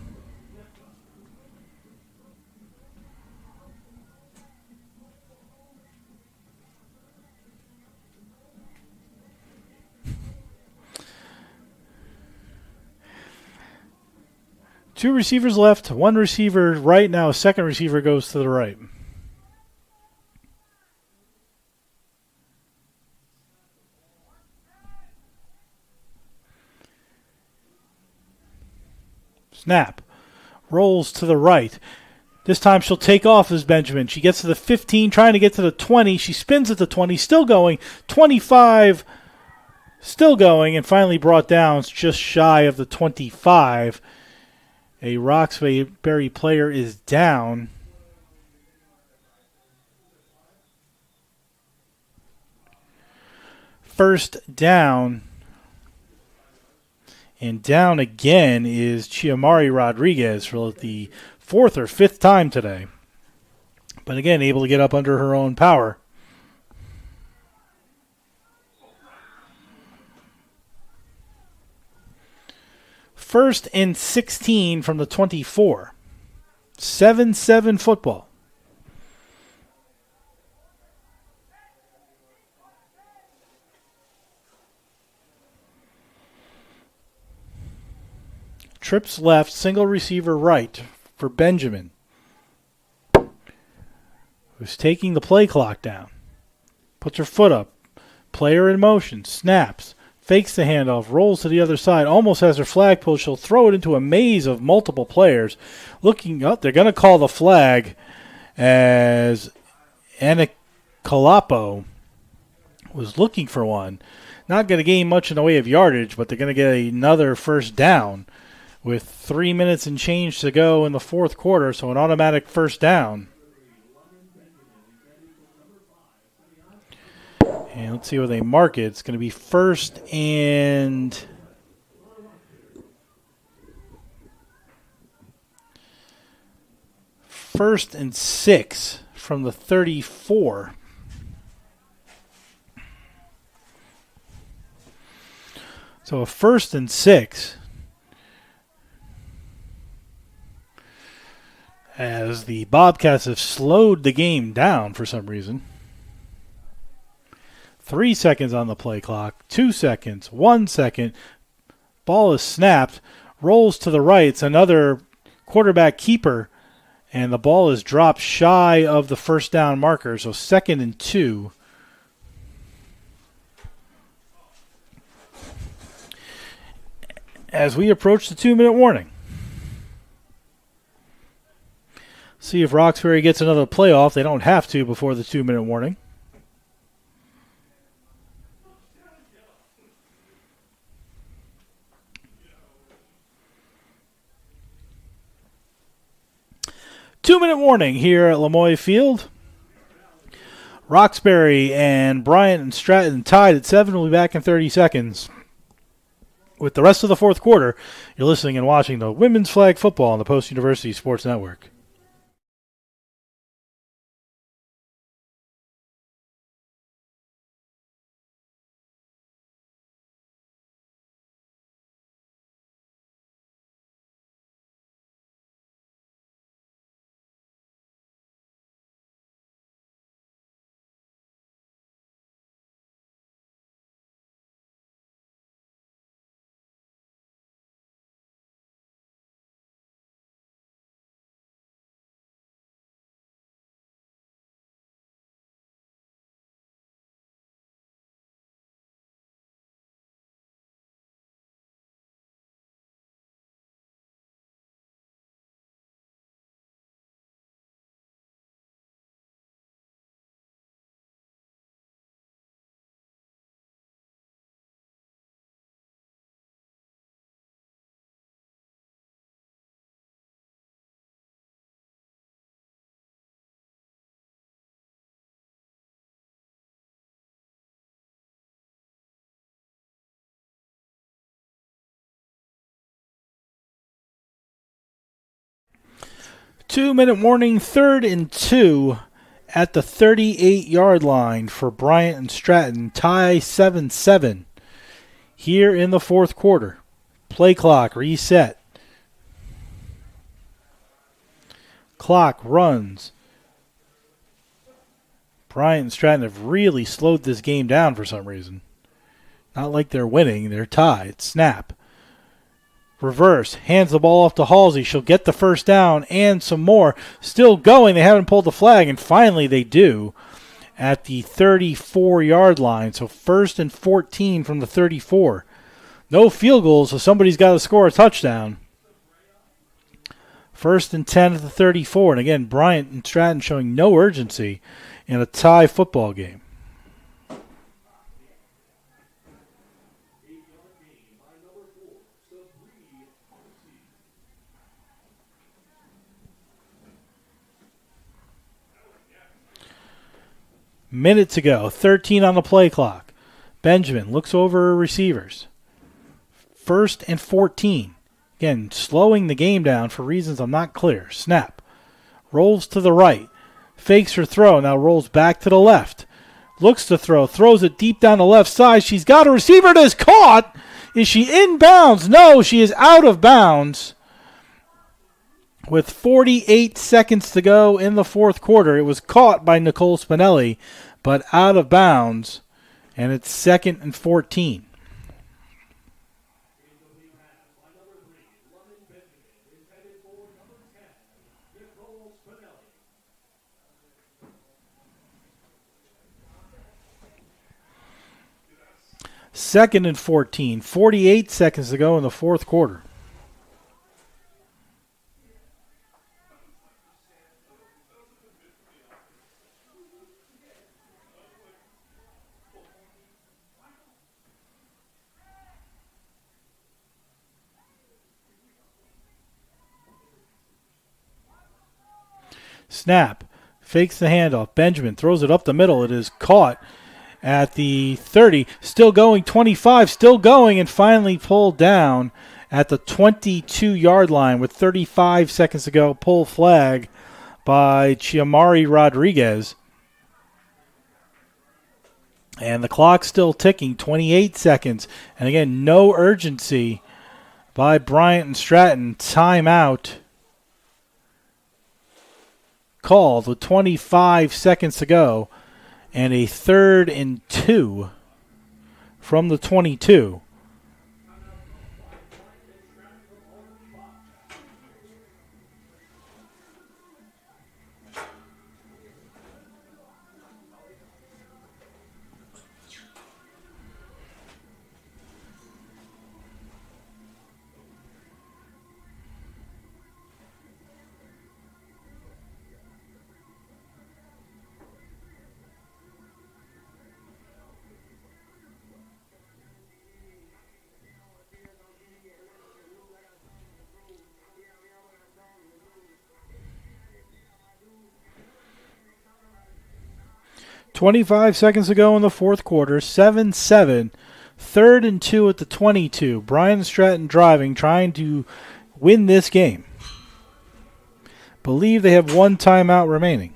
2 receivers left, 1 receiver right now. A second receiver goes to the right. Snap. Rolls to the right. This time she'll take off as Benjamin. She gets to the 15, trying to get to the 20. She spins at the 20, still going. 25, still going, and finally brought down just shy of the 25. A Roxbury player is down. First down. And down again is Chiamari Rodriguez for the 4th or 5th time today. But again, able to get up under her own power. First and 16 from the 24. 7-7 football. Trips left, single receiver right for Benjamin, who's taking the play clock down. Puts her foot up. Player in motion. Snaps. Fakes the handoff. Rolls to the other side. Almost has her flag pulled. She'll throw it into a maze of multiple players. Looking up, they're going to call the flag as Anna Colapo was looking for one. Not going to gain much in the way of yardage, but they're going to get another first down with 3 minutes and change to go in the 4th quarter, so an automatic first down. And let's see where they mark it. It's going to be first and 6 from the 34. So a 1st and 6. As the Bobcats have slowed the game down for some reason. 3 seconds on the play clock. 2 seconds. 1 second. Ball is snapped. Rolls to the right. It's another quarterback keeper. And the ball is dropped shy of the first down marker. So 2nd and 2. As we approach the 2-minute warning. See if Roxbury gets another playoff. They don't have to before the 2-minute warning. Two-minute warning here at Lemoy Field. Roxbury and Bryant and Stratton tied at 7. We'll be back in 30 seconds. With the rest of the 4th quarter, you're listening and watching the Women's Flag Football on the Post University Sports Network. Two-minute warning, 3rd and 2 at the 38-yard line for Bryant and Stratton. Tie 7-7 here in the 4th quarter. Play clock reset. Clock runs. Bryant and Stratton have really slowed this game down for some reason. Not like they're winning, they're tied. Snap. Reverse. Hands the ball off to Halsey. She'll get the first down and some more. Still going. They haven't pulled the flag, and finally they do at the 34-yard line. So 1st and 14 from the 34. No field goals, so somebody's got to score a touchdown. 1st and 10 at the 34. And again, Bryant and Stratton showing no urgency in a tie football game. Minute to go. 13 on the play clock. Benjamin looks over her receivers. 1st and 14. Again, slowing the game down for reasons I'm not clear. Snap. Rolls to the right. Fakes her throw. Now rolls back to the left. Looks to throw. Throws it deep down the left side. She's got a receiver. It is caught. Is she in bounds? No, she is out of bounds. With 48 seconds to go in the fourth quarter, it was caught by Nicole Spinelli, but out of bounds, and it's 2nd and 14. Second and 14, 48 seconds to go in the fourth quarter. Snap. Fakes the handoff. Benjamin throws it up the middle. It is caught at the 30. Still going. 25. Still going. And finally pulled down at the 22-yard line with 35 seconds to go. Pull flag by Chiamari Rodriguez. And the clock's still ticking. 28 seconds. And again, no urgency by Bryant and Stratton. Timeout called with 25 seconds to go, and a 3rd and 2 from the 22. 25 seconds to go in the fourth quarter. 7-7. 3rd and 2 at the 22. Brian Stratton driving, trying to win this game. Believe they have one timeout remaining.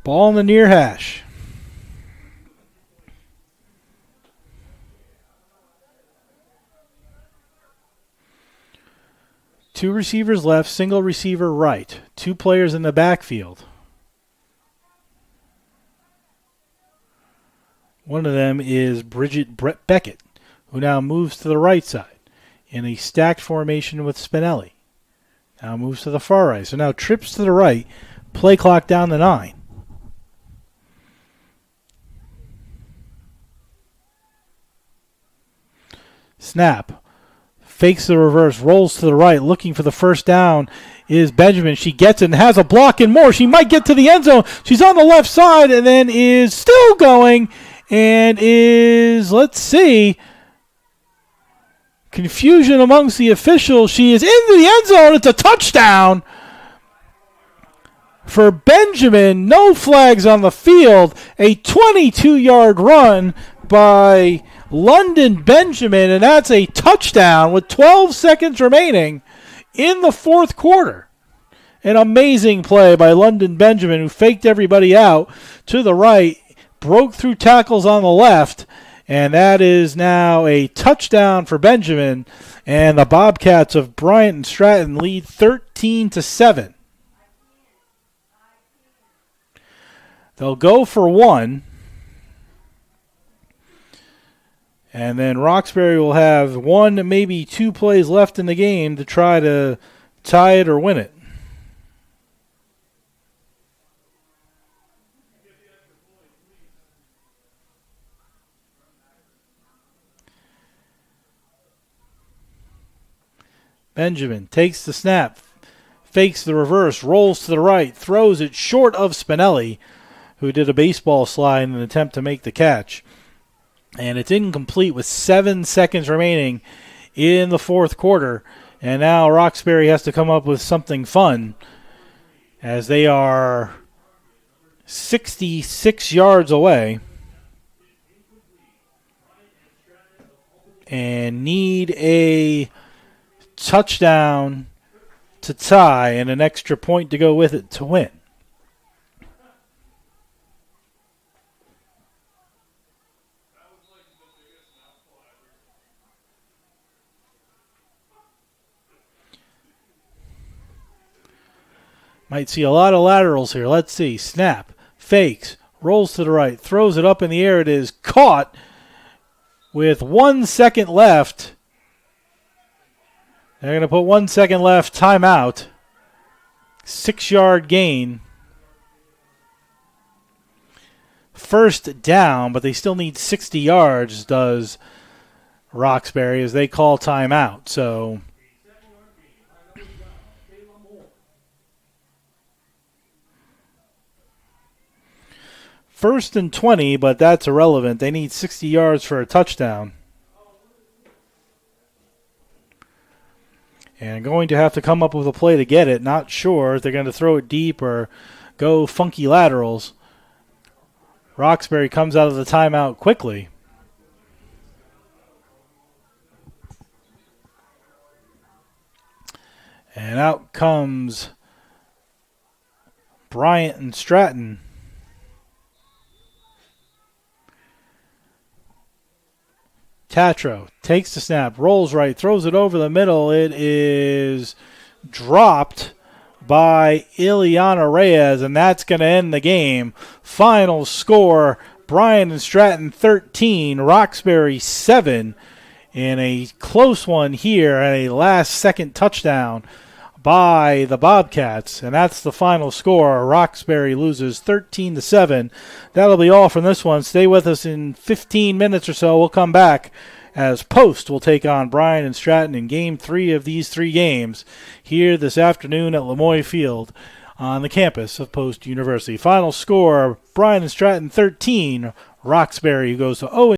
Ball in the near hash. Two receivers left, single receiver right. Two players in the backfield. One of them is Bridget Beckett, who now moves to the right side in a stacked formation with Spinelli. Now moves to the far right. So now trips to the right, play clock down to 9. Snap. Fakes the reverse, rolls to the right, looking for the first down is Benjamin. She gets it and has a block and more. She might get to the end zone. She's on the left side and then is still going and is, let's see, confusion amongst the officials. She is into the end zone. It's a touchdown for Benjamin. No flags on the field. A 22-yard run by London Benjamin, and that's a touchdown with 12 seconds remaining in the fourth quarter. An amazing play by London Benjamin, who faked everybody out to the right, broke through tackles on the left, and that is now a touchdown for Benjamin, and the Bobcats of Bryant and Stratton lead 13-7. They'll go for one. And then Roxbury will have one, maybe two plays left in the game to try to tie it or win it. Benjamin takes the snap, fakes the reverse, rolls to the right, throws it short of Spinelli, who did a baseball slide in an attempt to make the catch. And it's incomplete with 7 seconds remaining in the fourth quarter. And now Roxbury has to come up with something fun as they are 66 yards away and need a touchdown to tie and an extra point to go with it to win. Might see a lot of laterals here. Let's see. Snap, fakes, rolls to the right, throws it up in the air. It is caught with 1 second left. They're going to put 1 second left. Timeout. 6-yard gain. First down, but they still need 60 yards, does Roxbury, as they call timeout. So first and 20, but that's irrelevant. They need 60 yards for a touchdown. And going to have to come up with a play to get it. Not sure if they're going to throw it deep or go funky laterals. Roxbury comes out of the timeout quickly. And out comes Bryant and Stratton. Tatro takes the snap, rolls right, throws it over the middle. It is dropped by Ileana Reyes, and that's going to end the game. Final score, Bryant and Stratton 13, Roxbury 7, in a close one here and a last-second touchdown by the Bobcats, and that's the final score. Roxbury loses 13-7. That'll be all from this one. Stay with us in 15 minutes or so. We'll come back as Post will take on Bryant and Stratton in Game 3 of these 3 games here this afternoon at Lemoy Field on the campus of Post University. Final score, Bryant and Stratton 13, Roxbury, who goes to 0.